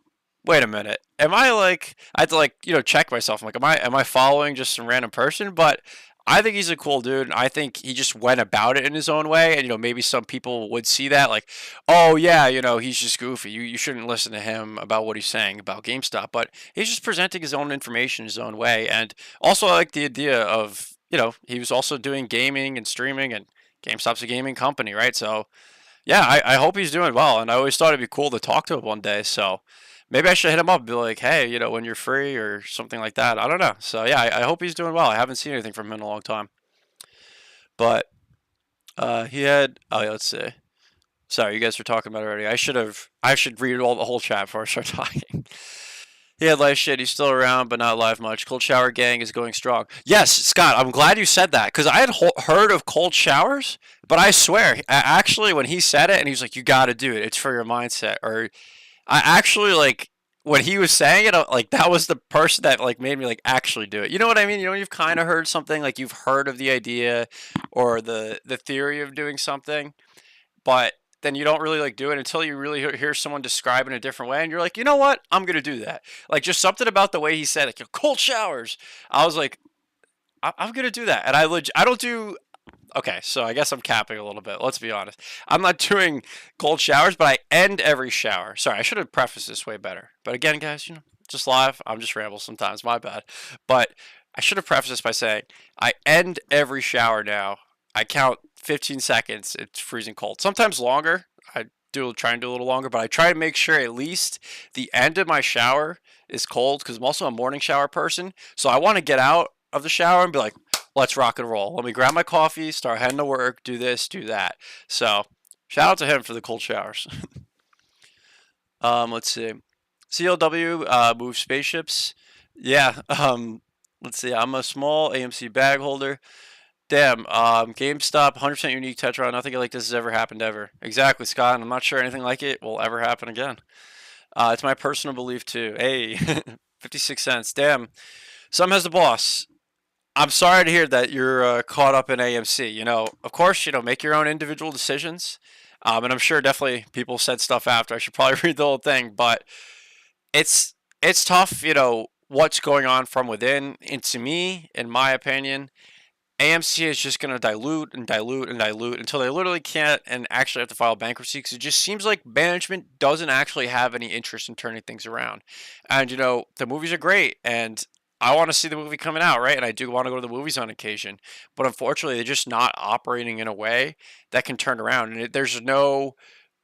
wait a minute. Am I like, I had to like, check myself. I'm like, am I following just some random person? But I think he's a cool dude, and I think he just went about it in his own way. And maybe some people would see that like, oh yeah, he's just goofy. You shouldn't listen to him about what he's saying about GameStop. But he's just presenting his own information his own way. And also, I like the idea of he was also doing gaming and streaming, and GameStop's a gaming company, right? So yeah, I hope he's doing well. And I always thought it'd be cool to talk to him one day. So maybe I should hit him up and be like, hey, when you're free or something like that. I don't know. So yeah, I hope he's doing well. I haven't seen anything from him in a long time. But he had. Oh, yeah, let's see. Sorry, you guys were talking about it already. I should read the whole chat before I start talking. He had live shit. He's still around, but not live much. Cold Shower Gang is going strong. Yes, Scott, I'm glad you said that because I had heard of cold showers, but I swear, actually, when he said it and he was like, "You got to do it. It's for your mindset," or I actually like when he was saying it, like that was the person that like made me like actually do it. You know what I mean? You've kind of heard something, like you've heard of the idea or the theory of doing something, but then you don't really like do it until you really hear someone describe it in a different way, and you're like, you know what? I'm gonna do that. Like just something about the way he said it, like cold showers. I was like, I'm gonna do that, and I don't do. Okay, so I guess I'm capping a little bit. Let's be honest. I'm not doing cold showers, but I end every shower. Sorry, I should have prefaced this way better. But again, guys, just live. I'm just ramble sometimes. My bad. But I should have prefaced this by saying I end every shower now. I count 15 seconds. It's freezing cold. Sometimes longer. I try and do a little longer, but I try to make sure at least the end of my shower is cold because I'm also a morning shower person. So I want to get out of the shower and be like, let's rock and roll. Let me grab my coffee, start heading to work, do this, do that. So shout out to him for the cold showers. Let's see. CLW moves spaceships. Yeah. Let's see. I'm a small AMC bag holder. Damn. GameStop, 100% unique Tetra. Nothing like this has ever happened ever. Exactly, Scott. And I'm not sure anything like it will ever happen again. It's my personal belief too. Hey, 56 cents. Damn. Some has the boss. I'm sorry to hear that you're caught up in AMC. Of course, make your own individual decisions. And I'm sure definitely people said stuff after. I should probably read the whole thing, but it's tough. What's going on from within. And to me, in my opinion, AMC is just going to dilute and dilute and dilute until they literally can't and actually have to file bankruptcy because it just seems like management doesn't actually have any interest in turning things around. And, the movies are great and I want to see the movie coming out, right? And I do want to go to the movies on occasion. But unfortunately, they're just not operating in a way that can turn around. And there's no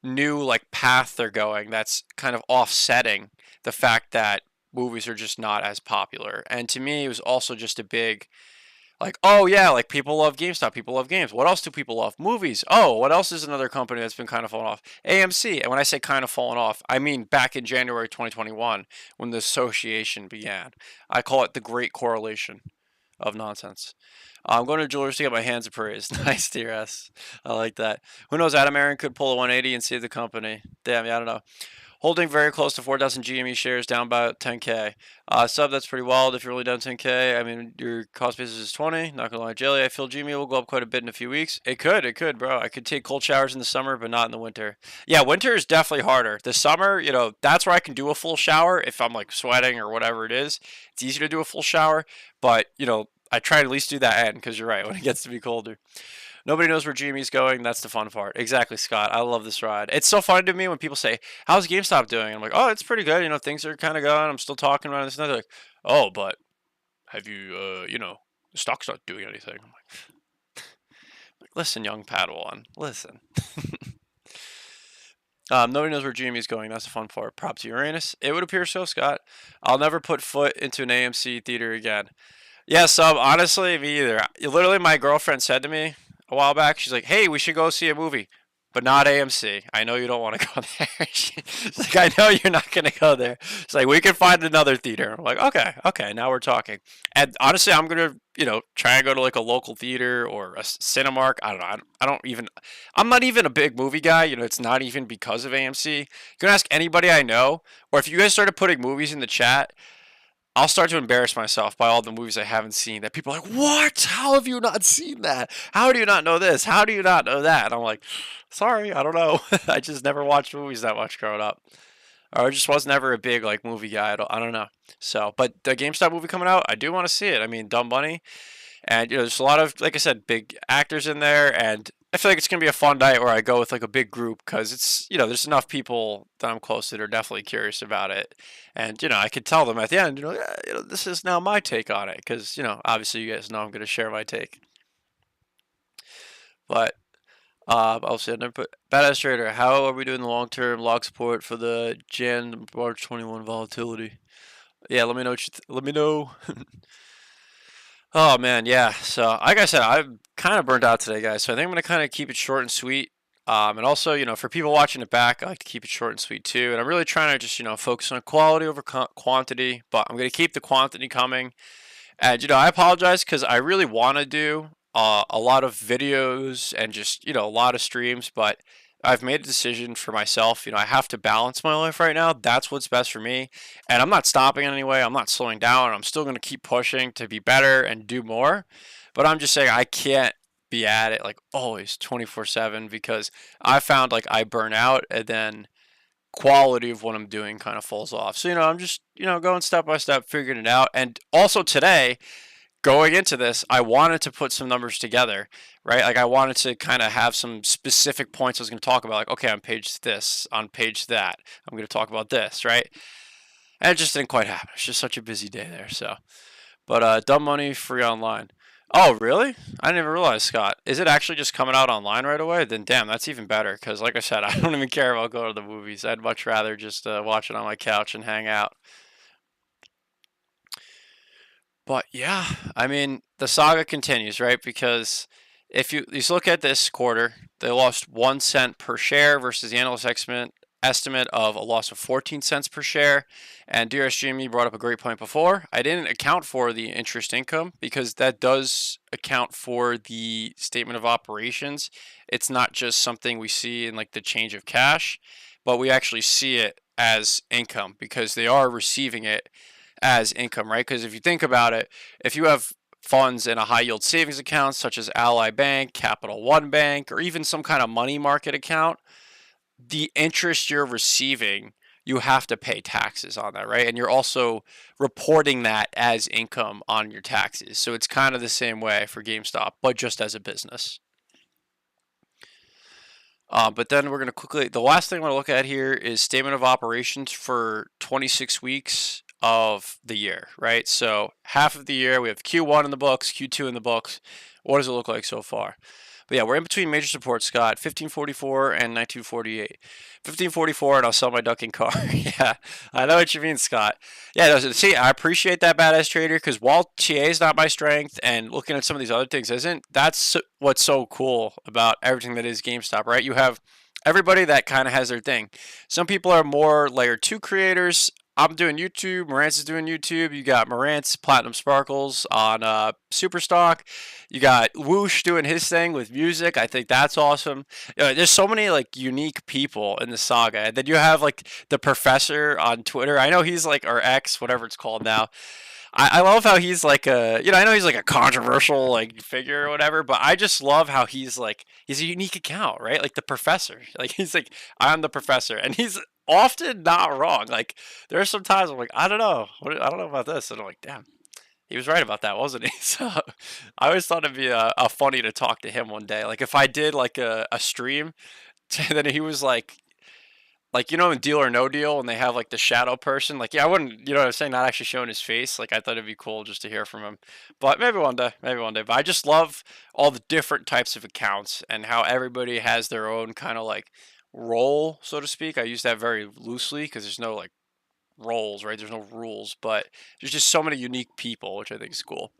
new like path they're going that's kind of offsetting the fact that movies are just not as popular. And to me, it was also just a big Like, oh yeah, like people love GameStop, people love games. What else do people love? Movies. Oh, what else is another company that's been kind of falling off? AMC. And when I say kind of falling off, I mean back in January 2021 when the association began. I call it the great correlation of nonsense. I'm going to jewelers to get my hands appraised. Nice, DRS. I like that. Who knows? Adam Aaron could pull a 180 and save the company. Damn, yeah, I don't know. Holding very close to 4,000 GME shares, down about 10K. Sub, that's pretty wild if you're only down 10K. I mean, your cost basis is 20. Not gonna lie, Jelly. I feel GME will go up quite a bit in a few weeks. It could, bro. I could take cold showers in the summer, but not in the winter. Yeah, winter is definitely harder. The summer, that's where I can do a full shower if I'm like sweating or whatever it is. It's easy to do a full shower, but I try to at least do that end because you're right when it gets to be colder. Nobody knows where GME's going. That's the fun part. Exactly, Scott. I love this ride. It's so funny to me when people say, "How's GameStop doing?" I'm like, "Oh, it's pretty good. Things are kind of going. I'm still talking about this." And they're like, "Oh, but have you, the stock's not doing anything." I'm like, "Listen, young Padawan. Listen." Nobody knows where GME's going. That's the fun part. Prop to Uranus. It would appear so, Scott. I'll never put foot into an AMC theater again. Yeah, Sub, honestly, me either. Literally, my girlfriend said to me a while back, she's like, hey, we should go see a movie, but not AMC. I know you don't want to go there. She's like, I know you're not going to go there. It's like, we can find another theater. I'm like, okay, now we're talking. And honestly, I'm going to, try and go to like a local theater or a Cinemark. I don't know. I'm not even a big movie guy. It's not even because of AMC. You can ask anybody I know, or if you guys started putting movies in the chat, I'll start to embarrass myself by all the movies I haven't seen that people are like, what? How have you not seen that? How do you not know this? How do you not know that? And I'm like, sorry, I don't know. I just never watched movies that much growing up. Or I just was never a big like movie guy. I don't know. So, but the GameStop movie coming out, I do want to see it. I mean, Dumb Bunny. And there's a lot of, like I said, big actors in there, and I feel like it's gonna be a fun night where I go with like a big group because it's there's enough people that I'm close to that are definitely curious about it, and I could tell them at the end, yeah, this is now my take on it because obviously you guys know I'm gonna share my take, but I'll say another put Badass Trader. How are we doing the long term log support for the Jan March 21 volatility? Yeah, let me know. Let me know. Oh man, yeah. So like I said, I'm kind of burnt out today, guys. So I think I'm gonna kind of keep it short and sweet. And also, for people watching it back, I like to keep it short and sweet too. And I'm really trying to just, focus on quality over quantity. But I'm gonna keep the quantity coming. And I apologize because I really want to do a lot of videos and just a lot of streams, but I've made a decision for myself. I have to balance my life right now. That's what's best for me. And I'm not stopping in any way. I'm not slowing down. I'm still going to keep pushing to be better and do more. But I'm just saying I can't be at it like always 24/7 because I found like I burn out and then quality of what I'm doing kind of falls off. So, I'm just, going step by step, figuring it out. And also today, going into this, I wanted to put some numbers together, right? Like I wanted to kind of have some specific points I was going to talk about. Like, okay, on page this, on page that, I'm going to talk about this, right? And it just didn't quite happen. It's just such a busy day there. So, but Dumb Money free online. Oh, really? I didn't even realize, Scott. Is it actually just coming out online right away? Then damn, that's even better. Because like I said, I don't even care about going to the movies. I'd much rather just watch it on my couch and hang out. But yeah, I mean, the saga continues, right? Because if you look at this quarter, they lost 1 cent per share versus the analyst estimate of a loss of 14 cents per share. And DRSGME brought up a great point before. I didn't account for the interest income because that does account for the statement of operations. It's not just something we see in like the change of cash, but we actually see it as income because they are receiving it as income, right? Because if you think about it, if you have funds in a high yield savings account such as Ally Bank, Capital One Bank, or even some kind of money market account, the interest you're receiving, you have to pay taxes on that, right? And you're also reporting that as income on your taxes. So it's kind of the same way for GameStop, but just as a business. But then we're going to quickly, the last thing I want to look at here is statement of operations for 26 weeks of the year, right? So half of the year, we have Q1 in the books, Q2 in the books. What does it look like so far? But yeah, we're in between major supports, Scott. 1544 and 1948. 1544, and I'll sell my ducking car. Yeah, I know what you mean, Scott. Yeah, no, see, I appreciate that badass trader because while TA is not my strength, and looking at some of these other things isn't, that's what's so cool about everything that is GameStop, right? You have everybody that kind of has their thing. Some people are more layer two creators. I'm doing YouTube. Marantz is doing YouTube. You got Marantz Platinum Sparkles on Superstock. You got Whoosh doing his thing with music. I think that's awesome. There's so many like unique people in the saga. And then you have like the professor on Twitter. I know he's like, or X, whatever it's called now. I love how he's like a, I know he's like a controversial like figure or whatever, but I just love how he's a unique account, right? Like the professor, like he's like, I'm the professor, and he's often not wrong. Like there are some times I'm like, I don't know, I don't know about this, and I'm like, damn, he was right about that, wasn't he? So I always thought it'd be a funny to talk to him one day. Like if I did like a stream, then he was like in Deal or No Deal when they have like the shadow person, like yeah, I wouldn't, what I'm saying, not actually showing his face. Like I thought it'd be cool just to hear from him. But maybe one day, maybe one day. But I just love all the different types of accounts and how everybody has their own kind of like role, so to speak. I use that very loosely because there's no like roles, right? There's no rules, but there's just so many unique people, which I think is cool.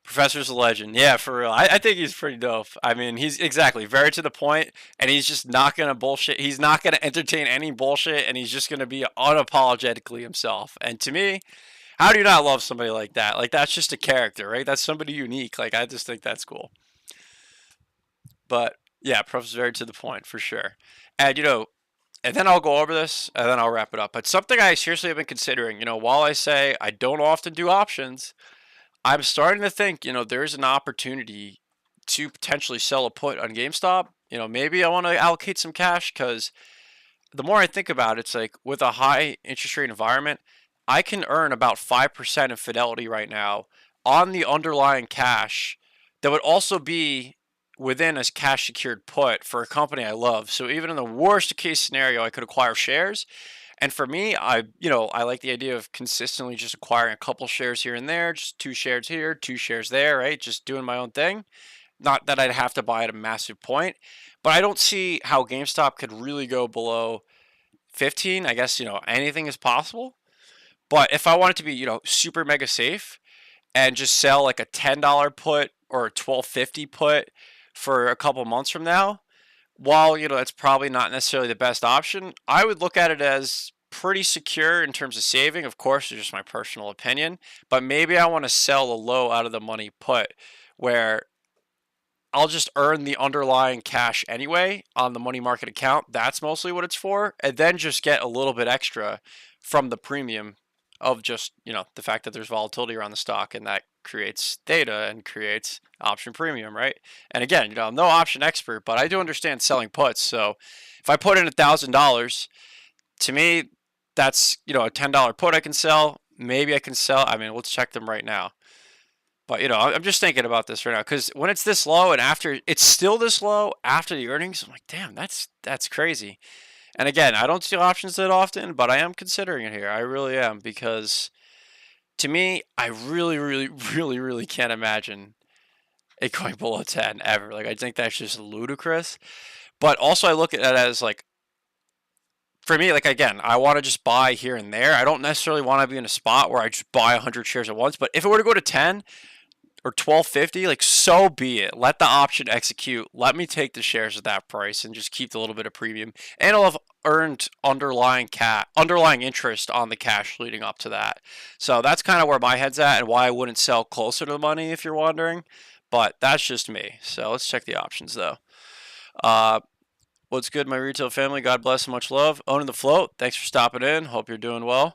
Professor's a legend. Yeah, for real. I think he's pretty dope. I mean, he's exactly very to the point, and he's just not gonna bullshit. He's not gonna entertain any bullshit, and he's just gonna be unapologetically himself. And to me, how do you not love somebody like that? Like that's just a character, right? That's somebody unique. Like I just think that's cool. But yeah, Prof's very to the point for sure. And and then I'll go over this, and then I'll wrap it up. But something I seriously have been considering. While I say I don't often do options, I'm starting to think, there's an opportunity to potentially sell a put on GameStop. Maybe I want to allocate some cash because the more I think about it, it's like with a high interest rate environment, I can earn about 5% of Fidelity right now on the underlying cash that would also be within a cash secured put for a company I love. So even in the worst case scenario, I could acquire shares. And for me, I like the idea of consistently just acquiring a couple shares here and there, just 2 shares here, 2 shares there, right? Just doing my own thing. Not that I'd have to buy at a massive point, but I don't see how GameStop could really go below 15. I guess, anything is possible. But if I want it to be, super mega safe and just sell like a $10 put or a 12.50 put for a couple months from now, while it's probably not necessarily the best option, I would look at it as pretty secure in terms of saving. Of course, it's just my personal opinion, but maybe I want to sell a low out of the money put where I'll just earn the underlying cash anyway on the money market account. That's mostly what it's for, and then just get a little bit extra from the premium of just, the fact that there's volatility around the stock, and that creates data and creates option premium, right? And again, I'm no option expert, but I do understand selling puts. So if I put in $1,000, to me, that's, a $10 put I can sell. Maybe I can sell. I mean, let's check them right now. But I'm just thinking about this right now because when it's this low and after it's still this low after the earnings, I'm like, damn, that's crazy. And again, I don't see options that often, but I am considering it here. I really am because to me, I really, really, really, really can't imagine it going below 10 ever. Like I think that's just ludicrous. But also I look at it as like, for me, like again, I want to just buy here and there. I don't necessarily want to be in a spot where I just buy 100 shares at once. But if it were to go to 10 or 12.50, like so be it. Let the option execute. Let me take the shares at that price and just keep the little bit of premium. And I'll have earned underlying interest on the cash leading up to that. So that's kind of where my head's at and why I wouldn't sell closer to the money if you're wondering. But that's just me. So let's check the options though. What's good, my retail family? God bless and much love. Owning the float. Thanks for stopping in. Hope you're doing well.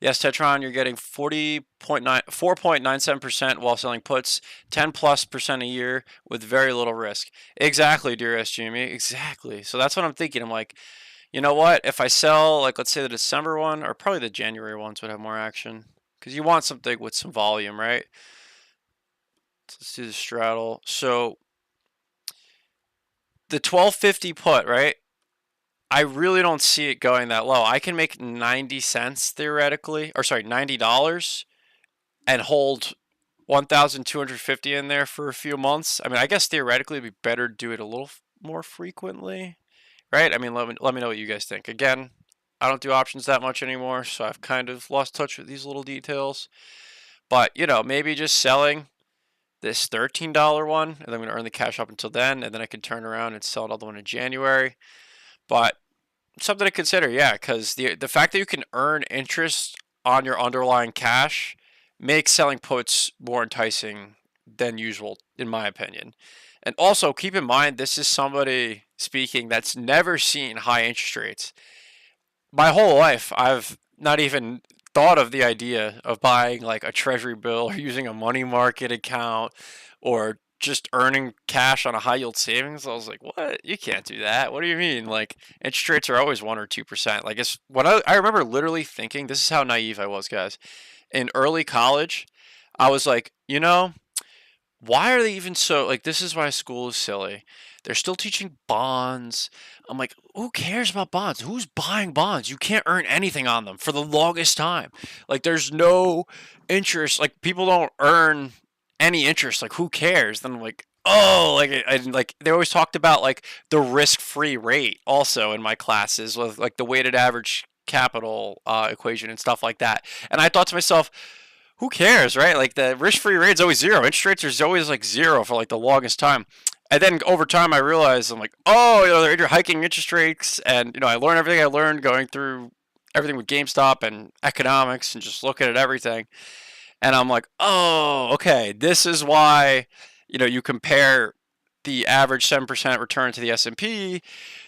Yes, Tetron, you're getting 4.97% while selling puts, 10+% a year with very little risk. Exactly, dearest Jimmy. Exactly. So that's what I'm thinking. I'm like, you know what? If I sell, like, let's say the December one, or probably the January ones would have more action. Because you want something with some volume, right? So let's do the straddle. So the 12.50 put, right? I really don't see it going that low. I can make 90 cents theoretically, or sorry, $90 and hold 1,250 in there for a few months. I mean, I guess theoretically it'd be better to do it a little more frequently, right? I mean, let me know what you guys think. Again, I don't do options that much anymore, so I've kind of lost touch with these little details. But, maybe just selling this $13 one, and I'm going to earn the cash up until then, and then I can turn around and sell another one in January. But something to consider, yeah, because the fact that you can earn interest on your underlying cash makes selling puts more enticing than usual, in my opinion. And also keep in mind, this is somebody speaking that's never seen high interest rates. My whole life, I've not even thought of the idea of buying like a treasury bill or using a money market account or just earning cash on a high yield savings. I was like, what? You can't do that. What do you mean? Like, interest rates are always 1 or 2%. Like, it's what I remember literally thinking, this is how naive I was, guys. In early college, I was like, why are they even so like this is why school is silly. They're still teaching bonds. I'm like, who cares about bonds? Who's buying bonds? You can't earn anything on them for the longest time. Like there's no interest. Like people don't earn any interest. Like who cares? Then I'm like, oh, like they always talked about like the risk-free rate also in my classes with like the weighted average capital equation and stuff like that. And I thought to myself, who cares, right? Like the risk-free rate is always zero. Interest rates are always like zero for like the longest time. And then over time, I realized I'm like, oh, they're hiking interest rates, and I learned everything I learned going through everything with GameStop and economics and just looking at everything. And I'm like, oh, okay, this is why, you compare the average 7% return to the S&P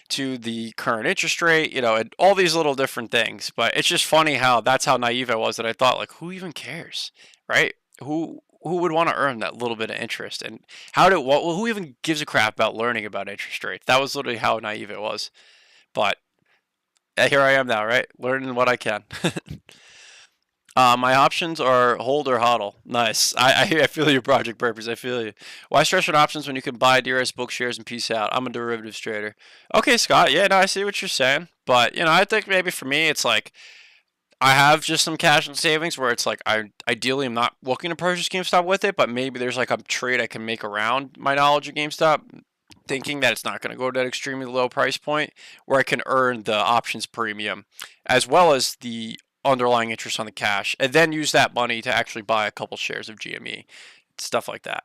to the current interest rate, and all these little different things. But it's just funny how that's how naive I was that I thought like, who even cares, right? Who would want to earn that little bit of interest, and who even gives a crap about learning about interest rates? That was literally how naive it was. But here I am now, right? Learning what I can. My options are hold or hodl. Nice. I feel your project purpose. I feel you. Why stress on options when you can buy DRS book shares and peace out? I'm a derivatives trader. Okay, Scott. Yeah, no, I see what you're saying. But, I think maybe for me, it's like I have just some cash and savings where it's like I ideally am not looking to purchase GameStop with it, but maybe there's like a trade I can make around my knowledge of GameStop, thinking that it's not going to go to that extremely low price point where I can earn the options premium as well as the underlying interest on the cash, and then use that money to actually buy a couple shares of GME, stuff like that.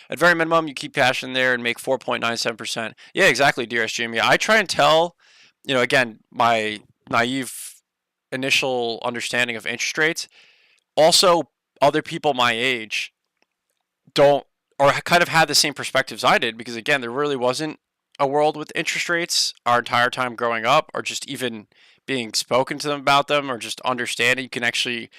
At very minimum, you keep cash in there and make 4.97%. Yeah, exactly, dearest GME. I try and tell, again, my naive initial understanding of interest rates. Also, other people my age don't or kind of had the same perspectives I did, because again, there really wasn't a world with interest rates our entire time growing up, or just even being spoken to them about them, or just understanding you can actually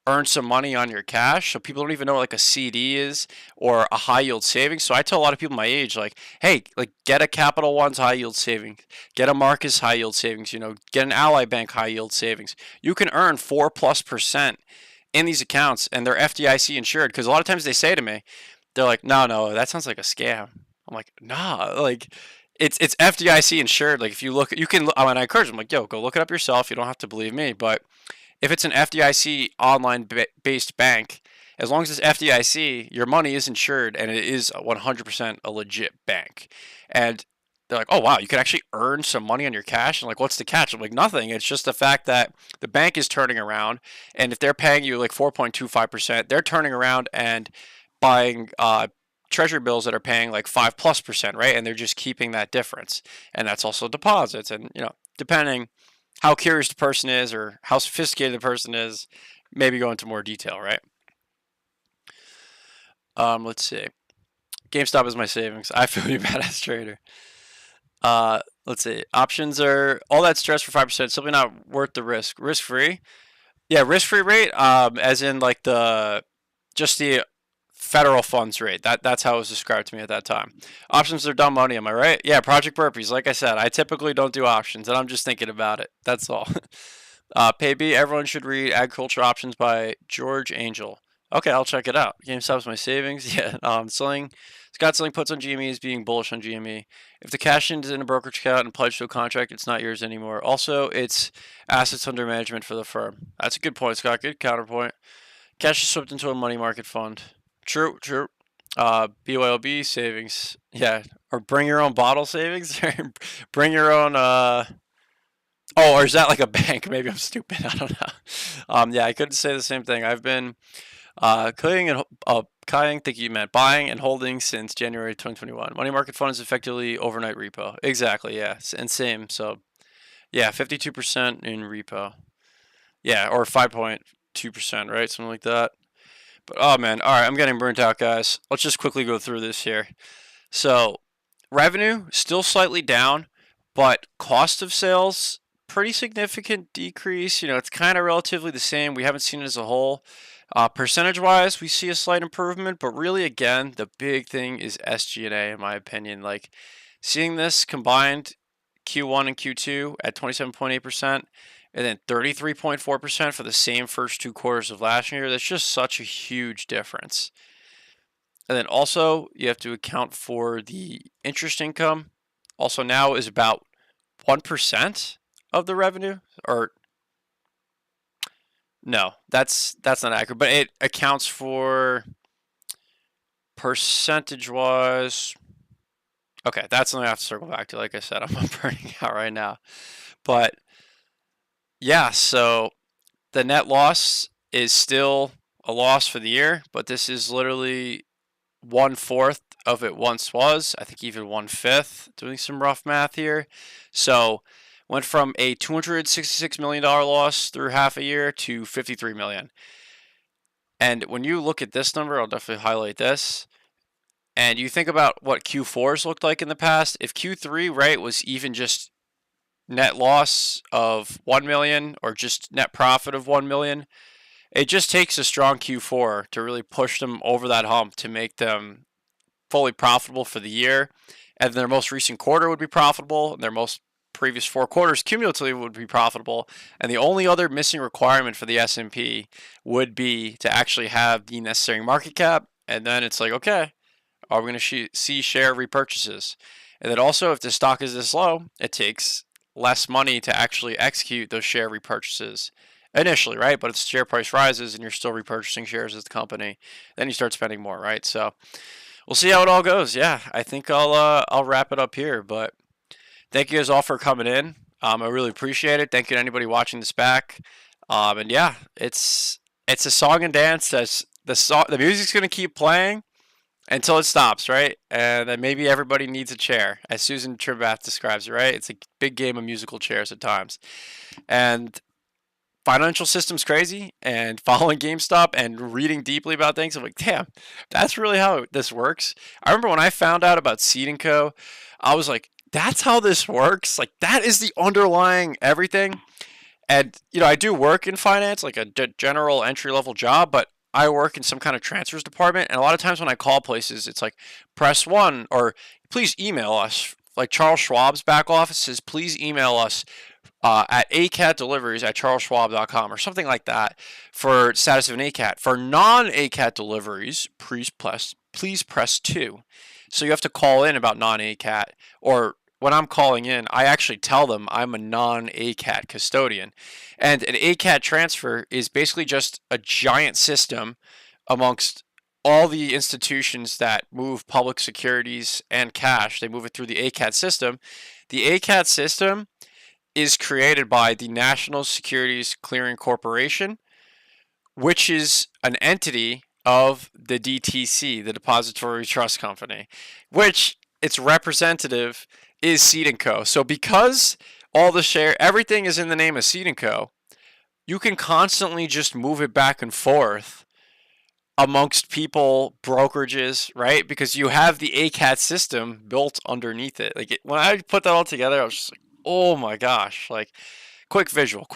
earn some money on your cash. So people don't even know what like a CD is or a high yield savings. So I tell a lot of people my age, like, hey, like get a Capital One's high yield savings, get a Marcus high yield savings, get an Ally Bank high yield savings. You can earn 4+% in these accounts, and they're FDIC insured. Because a lot of times they say to me, they're like, no, that sounds like a scam. I'm like, nah, like it's FDIC insured. Like if you look, you can. I mean, I encourage them, like, yo, go look it up yourself. You don't have to believe me, but if it's an FDIC online based bank, as long as it's FDIC, your money is insured, and it is 100% a legit bank. And they're like, oh wow, you can actually earn some money on your cash. And like, what's the catch? I'm like, nothing. It's just the fact that the bank is turning around, and if they're paying you like 4.25%, they're turning around and buying treasury bills that are paying like 5+%, right? And they're just keeping that difference. And that's also deposits. And depending how curious the person is or how sophisticated the person is, maybe go into more detail, right? Let's see. GameStop is my savings. I feel you, badass trader. Let's see. Options are all that stress for 5%. Simply not worth the risk. Risk free. Yeah, risk free rate. As in like just the federal funds rate. That's how it was described to me at that time. Options are dumb money, am I right? Yeah, Project Burpees. Like I said, I typically don't do options, and I'm just thinking about it. That's all. Payb, everyone should read Agriculture Options by George Angel. Okay, I'll check it out. GameStop's my savings. Yeah, Scott selling puts on GME is being bullish on GME. If the cash in is in a brokerage account and pledged to a contract, it's not yours anymore. Also, it's assets under management for the firm. That's a good point, Scott. Good counterpoint. Cash is swept into a money market fund. True, true. BYOB savings. Yeah. Or bring your own bottle savings. Bring your own oh, or is that like a bank? Maybe I'm stupid. I don't know. Yeah, I couldn't say the same thing. I've been Kaiying, think you meant buying and holding since January 2021. Money market fund is effectively overnight repo. Exactly, yeah. And same. So, yeah, 52% in repo. Yeah, or 5.2%, right? Something like that. But oh man, all right, I'm getting burnt out, guys. Let's just quickly go through this here. So, revenue still slightly down, but cost of sales pretty significant decrease. You know, it's kind of relatively the same. We haven't seen it as a whole. Percentage wise, we see a slight improvement, but really, again, the big thing is SG&A, in my opinion. Like seeing this combined Q1 and Q2 at 27.8%, and then 33.4% for the same first two quarters of last year, that's just such a huge difference. And then also, you have to account for the interest income. Also, now is about 1% of the revenue, or no, that's not accurate, but it accounts for percentage wise. Okay, that's something I have to circle back to. Like I said, I'm burning out right now. But yeah, so the net loss is still a loss for the year, but this is literally 1/4 of it once was. I think even 1/5, doing some rough math here. So went from a $266 million loss through half a year to 53 million. And when you look at this number, I'll definitely highlight this. And you think about what Q4s looked like in the past. If Q3, right, was even just net loss of 1 million or just net profit of 1 million, it just takes a strong Q4 to really push them over that hump to make them fully profitable for the year. And their most recent quarter would be profitable, and their most previous 4 quarters cumulatively would be profitable. And the only other missing requirement for the S&P would be to actually have the necessary market cap. And then it's like, okay, are we going to see share repurchases? And then also, if the stock is this low, it takes less money to actually execute those share repurchases initially, right? But if the share price rises and you're still repurchasing shares as the company, then you start spending more, right? So we'll see how it all goes. Yeah, I think I'll wrap it up here. But thank you guys all for coming in. I really appreciate it. Thank you to anybody watching this back. And yeah, it's a song and dance. That's the music's gonna keep playing until it stops, right? And then maybe everybody needs a chair, as Susan Trimbath describes it, right? It's a big game of musical chairs at times. And financial system's crazy, and following GameStop and reading deeply about things, I'm like, damn, that's really how this works. I remember when I found out about Seed & Co., I was like, that's how this works? Like, that is the underlying everything. And, you know, I do work in finance, like a general entry level job, but I work in some kind of transfers department. And a lot of times when I call places, it's like, press one, or please email us. Like Charles Schwab's back office says, please email us at acatdeliveries@charlesschwab.com or something like that for status of an ACAT. For non-ACAT deliveries, please press 2. So you have to call in about non-ACAT, or when I'm calling in, I actually tell them I'm a non-ACAT custodian. And an ACAT transfer is basically just a giant system amongst all the institutions that move public securities and cash. They move it through the ACAT system. The ACAT system is created by the National Securities Clearing Corporation, which is an entity of the DTC, the Depository Trust Company, which its representative is Seed & Co. So because all the everything is in the name of Seed & Co., you can constantly just move it back and forth amongst people, brokerages, right? Because you have the ACAT system built underneath it. Like when I put that all together, I was just like, oh my gosh, like quick visual.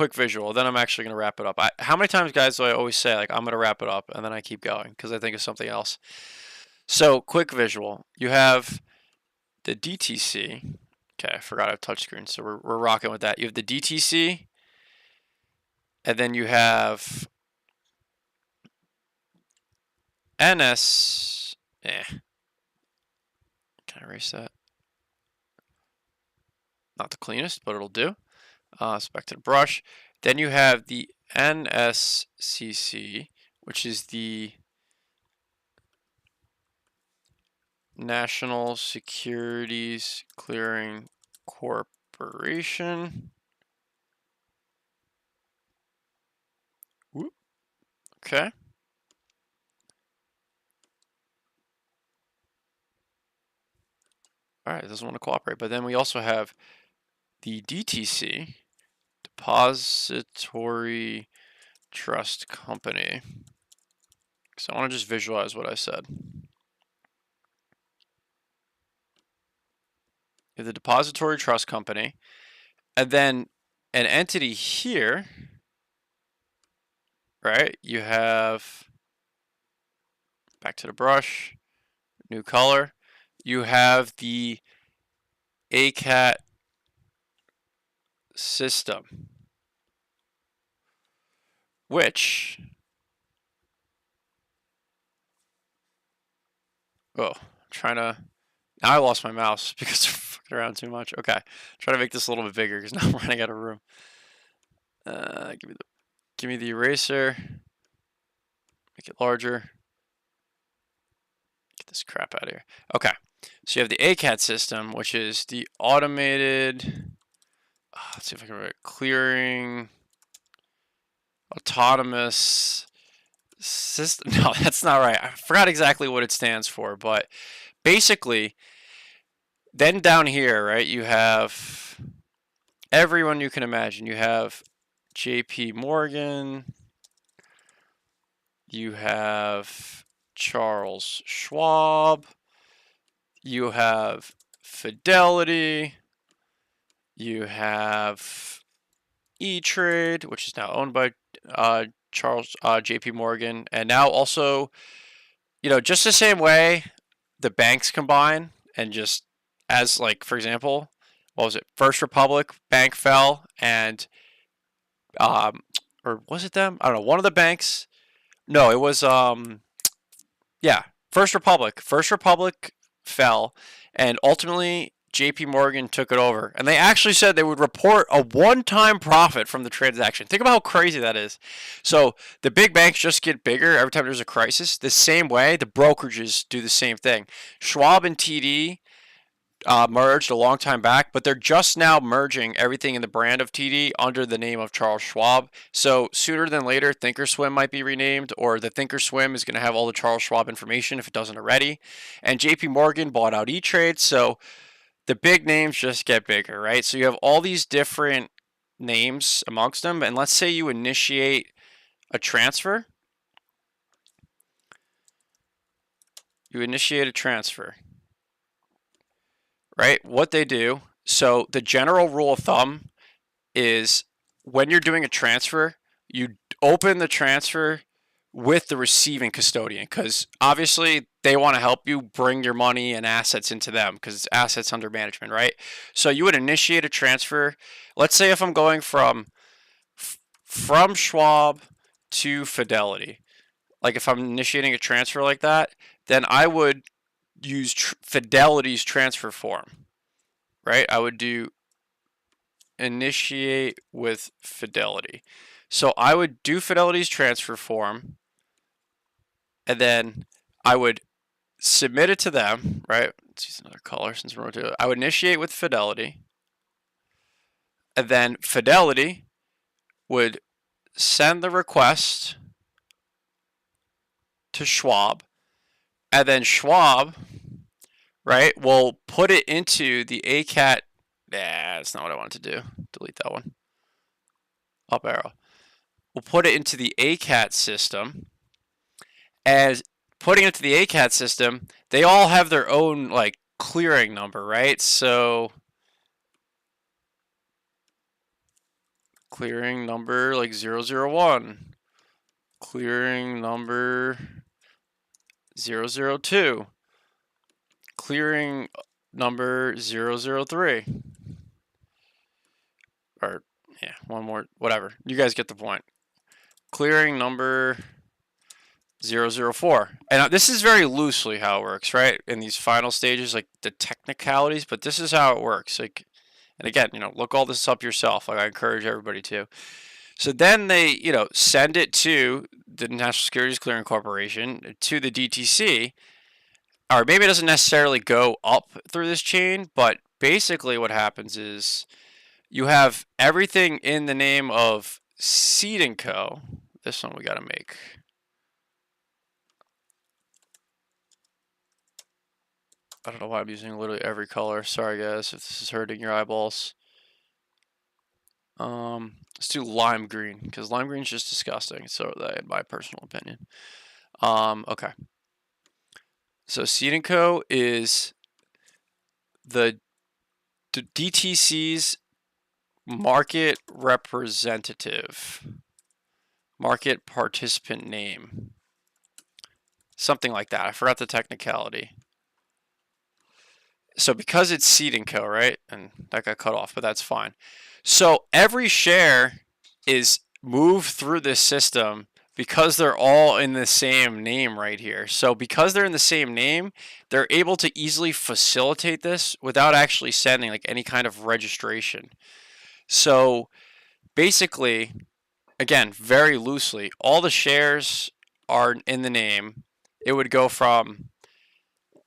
Then I'm actually going to wrap it up. How many times, guys, do I always say, like, I'm going to wrap it up, and then I keep going because I think of something else? So, quick visual. You have the DTC. Okay, I forgot I have touchscreen, so we're rocking with that. You have the DTC, and then you have NS. Can I erase that? Not the cleanest, but it'll do. Back to the brush. Then you have the NSCC, which is the National Securities Clearing Corporation. Whoop. Okay. All right, it doesn't want to cooperate. But then we also have the DTC, Depository Trust Company. So I want to just visualize what I said. The Depository Trust Company, and then an entity here, right? You have, back to the brush, new color. You have the ACAT system, which, oh, trying to, now I lost my mouse because I'm fucking around too much. Okay, try to make this a little bit bigger because now I'm running out of room. Give me the eraser, make it larger. Get this crap out of here. Okay, so you have the ACAT system, which is the automated, let's see if I can write, clearing autonomous system. No, that's not right. I forgot exactly what it stands for, but basically, then down here, right, you have everyone you can imagine. You have JP Morgan, you have Charles Schwab, you have Fidelity, you have E-Trade, which is now owned by Charles JP Morgan, and now also, just the same way the banks combine, and just as, like, for example, what was it? First Republic Bank fell, and or was it them? I don't know. One of the banks. No, it was yeah, First Republic. First Republic fell, and ultimately JP Morgan took it over. And they actually said they would report a one-time profit from the transaction. Think about how crazy that is. So the big banks just get bigger every time there's a crisis. The same way, the brokerages do the same thing. Schwab and TD merged a long time back, but they're just now merging everything in the brand of TD under the name of Charles Schwab. So sooner than later, Thinkorswim might be renamed, or the Thinkorswim is going to have all the Charles Schwab information if it doesn't already. And JP Morgan bought out E-Trade, so the big names just get bigger, right? So you have all these different names amongst them, and let's say you initiate a transfer. You initiate a transfer. Right? What they do, so the general rule of thumb is when you're doing a transfer, you open the transfer with the receiving custodian, because obviously they want to help you bring your money and assets into them because it's assets under management, right? So you would initiate a transfer. Let's say if I'm going from Schwab to Fidelity, like if I'm initiating a transfer like that, then I would use Fidelity's transfer form, right? I would do initiate with Fidelity. So I would do Fidelity's transfer form, and then I would submit it to them, right? Let's use another color since we're going to do it. I would initiate with Fidelity, and then Fidelity would send the request to Schwab, and then Schwab, right, will put it into the ACAT. That's not what I wanted to do. Delete that one. Up arrow. We'll put it into the ACAT system. As putting it to the ACAT system, they all have their own, like, clearing number, right? So clearing number like 001, clearing number 002, clearing number 003, or yeah, one more, whatever. You guys get the point. Clearing number 004. And this is very loosely how it works, right? In these final stages, like the technicalities, but this is how it works. Like, and again, look all this up yourself. Like, I encourage everybody to. So then they, send it to the National Securities Clearing Corporation, to the DTC, or maybe it doesn't necessarily go up through this chain, but basically what happens is you have everything in the name of Seed & Co. This one we got to make. I don't know why I'm using literally every color. Sorry guys if this is hurting your eyeballs. Let's do lime green because lime green is just disgusting. So in my personal opinion. Okay. So Seed & Co. is the DTC's market representative, market participant name, something like that. I forgot the technicality. So because it's Seed & Co., right? And that got cut off, but that's fine. So every share is moved through this system because they're all in the same name right here. So because they're in the same name, they're able to easily facilitate this without actually sending like any kind of registration. So basically, again, very loosely, all the shares are in the name. It would go from,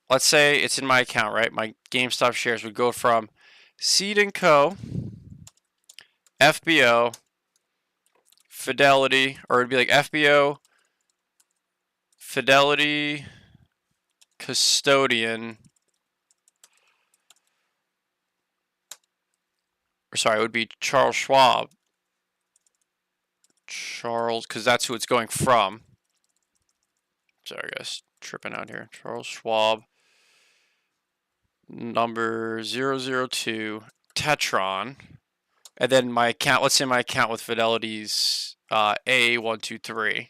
let's say it's in my account, right? My GameStop shares would go from Seed & Co., FBO, Fidelity, or it'd be like FBO, Fidelity, Custodian, or sorry, it would be Charles Schwab. Charles, because that's who it's going from. Sorry guys, tripping out here. Charles Schwab, number 002, Tetron. And then my account, let's say my account with Fidelity's A123.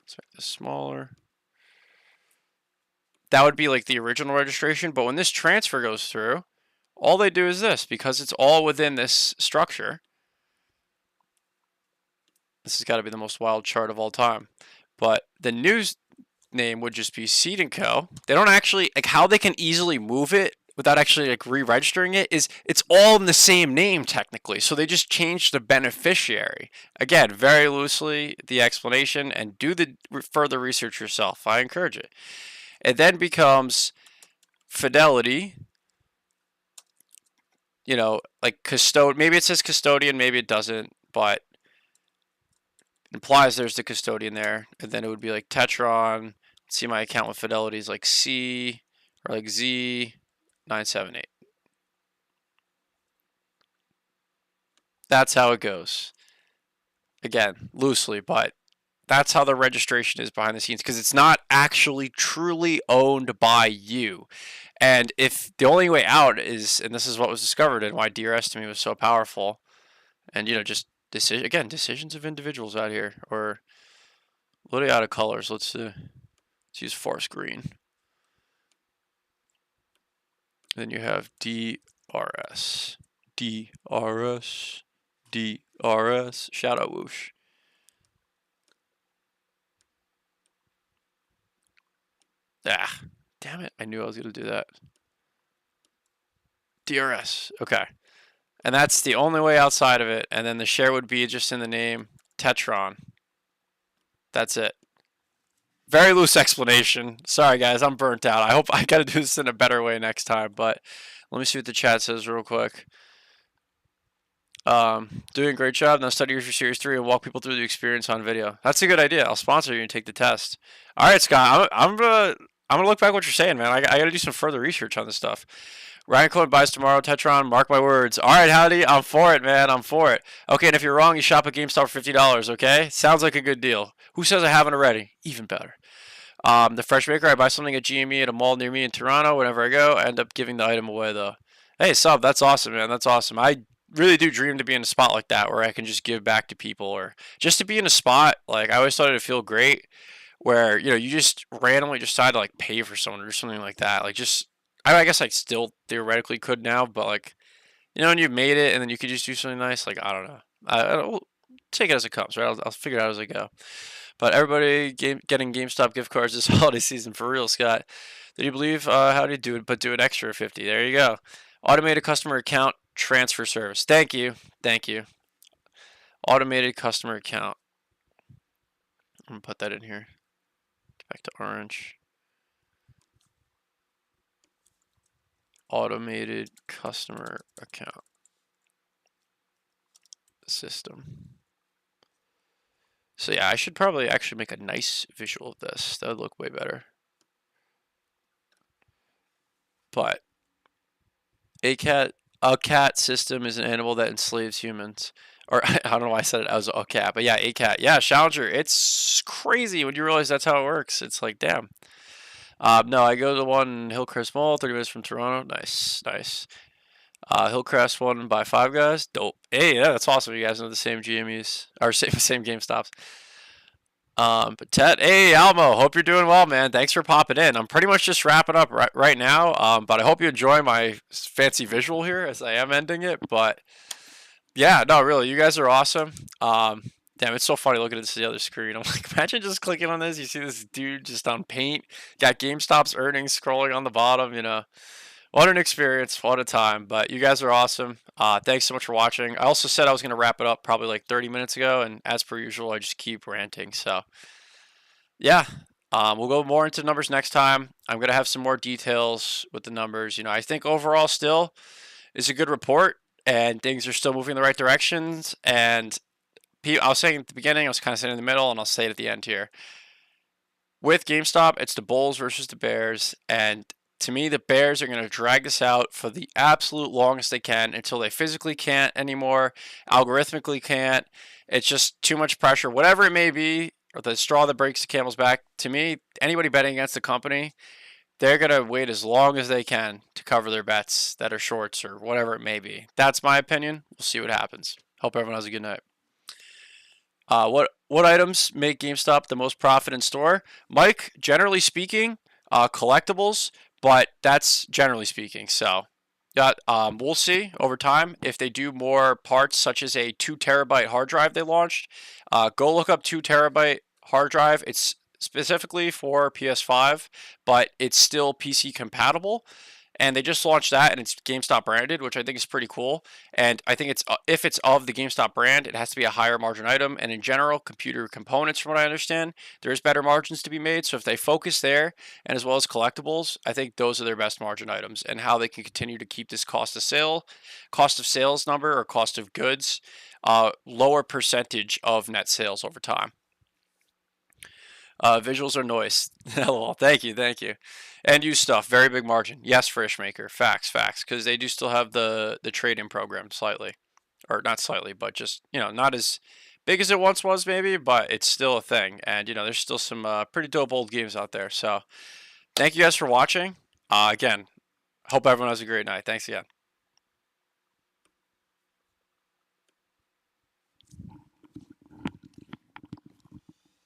Let's make this smaller. That would be like the original registration, but when this transfer goes through, all they do is this, because it's all within this structure. This has got to be the most wild chart of all time. But the new name would just be Seed & Co. They don't actually, like how they can easily move it without actually like re-registering it is it's all in the same name technically. So they just changed the beneficiary. Again, very loosely the explanation, and do the further research yourself. I encourage it. It then becomes Fidelity, you know, like custodian. Maybe it says custodian, maybe it doesn't, but it implies there's the custodian there. And then it would be like Tetron. Let's see, my account with Fidelity is like C or like Z978. That's how it goes. Again, loosely, but that's how the registration is behind the scenes, because it's not actually truly owned by you. And if the only way out is, and this is what was discovered and why DRS to me was so powerful, and you know, just decisions of individuals out here, or literally out of colors. Let's use forest green. Then you have DRS, DRS, DRS. Shout out whoosh. Ah, damn it! I knew I was gonna do that. DRS. Okay. And that's the only way outside of it. And then the share would be just in the name Tetron. That's it. Very loose explanation. Sorry guys, I'm burnt out. I hope I gotta do this in a better way next time. But let me see what the chat says real quick. Doing a great job. Now study your series 3 and walk people through the experience on video. That's a good idea. I'll sponsor you and take the test. All right, Scott. I'm gonna look back what you're saying, man. I gotta do some further research on this stuff. Ryan Cohen buys tomorrow. Tetron, mark my words. All right, Howdy. I'm for it, man. I'm for it. Okay, and if you're wrong, you shop at GameStop for $50, okay? Sounds like a good deal. Who says I haven't already? Even better. The Fresh Maker, I buy something at GME at a mall near me in Toronto. Whenever I go, I end up giving the item away, though. Hey, Sub, that's awesome, man. That's awesome. I really do dream to be in a spot like that where I can just give back to people, or just to be in a spot, like, I always thought it'd feel great where, you know, you just randomly decide to, like, pay for someone or something like that. Like, just, I guess I still theoretically could now, but, like, you know, when you've made it and then you could just do something nice, like, I don't know. We'll take it as it comes, right? I'll figure it out as I go. But everybody getting GameStop gift cards this holiday season for real, Scott. Did you believe how do you do it, but do an extra 50? There you go. Automated customer account transfer service. Thank you. Thank you. Automated customer account. I'm going to put that in here. Back to orange. Automated customer account system. So yeah, I should probably actually make a nice visual of this. That would look way better. But a cat system is an animal that enslaves humans. Or I don't know why I said it as a cat, but yeah, a cat. Yeah, Challenger. It's crazy when you realize that's how it works. It's like, damn. No, I go to the one in Hillcrest Mall, 30 minutes from Toronto. Nice, nice. Hillcrest one by Five Guys. Dope. Hey, yeah, that's awesome. You guys know the same GMEs or same GameStops. But Ted, hey Almo, hope you're doing well, man. Thanks for popping in. I'm pretty much just wrapping up right now. But I hope you enjoy my fancy visual here as I am ending it. But yeah, no, really, you guys are awesome. Damn, it's so funny looking at this the other screen. I'm like, imagine just clicking on this. You see this dude just on paint. Got GameStop's earnings scrolling on the bottom. What an experience. What a time. But you guys are awesome. Thanks so much for watching. I also said I was going to wrap it up probably like 30 minutes ago. And as per usual, I just keep ranting. So, yeah. We'll go more into numbers next time. I'm going to have some more details with the numbers. I think overall still is a good report. And things are still moving in the right directions. And I was saying at the beginning, I was kind of saying in the middle, and I'll say it at the end here. With GameStop, it's the Bulls versus the Bears. And to me, the Bears are going to drag this out for the absolute longest they can until they physically can't anymore, algorithmically can't. It's just too much pressure, whatever it may be, or the straw that breaks the camel's back. To me, anybody betting against the company, they're going to wait as long as they can to cover their bets that are shorts or whatever it may be. That's my opinion. We'll see what happens. Hope everyone has a good night. What items make GameStop the most profit in store? Mike, generally speaking, collectibles, but that's generally speaking. So, yeah, we'll see over time if they do more parts, such as a 2 terabyte hard drive they launched. Go look up 2 terabyte hard drive. It's specifically for PS5, but it's still PC compatible. And they just launched that, and it's GameStop branded, which I think is pretty cool. And I think if it's of the GameStop brand, it has to be a higher margin item. And in general, computer components, from what I understand, there's better margins to be made. So if they focus there, and as well as collectibles, I think those are their best margin items. And how they can continue to keep this cost of sales number, or cost of goods, lower percentage of net sales over time. Visuals are noise. Lol. Thank you, thank you. And use stuff, very big margin. Yes, Freshmaker. Facts, because they do still have the trade-in program slightly, or not slightly, but just not as big as it once was maybe, but it's still a thing. And there's still some pretty dope old games out there. So thank you guys for watching. Again, hope everyone has a great night. Thanks again.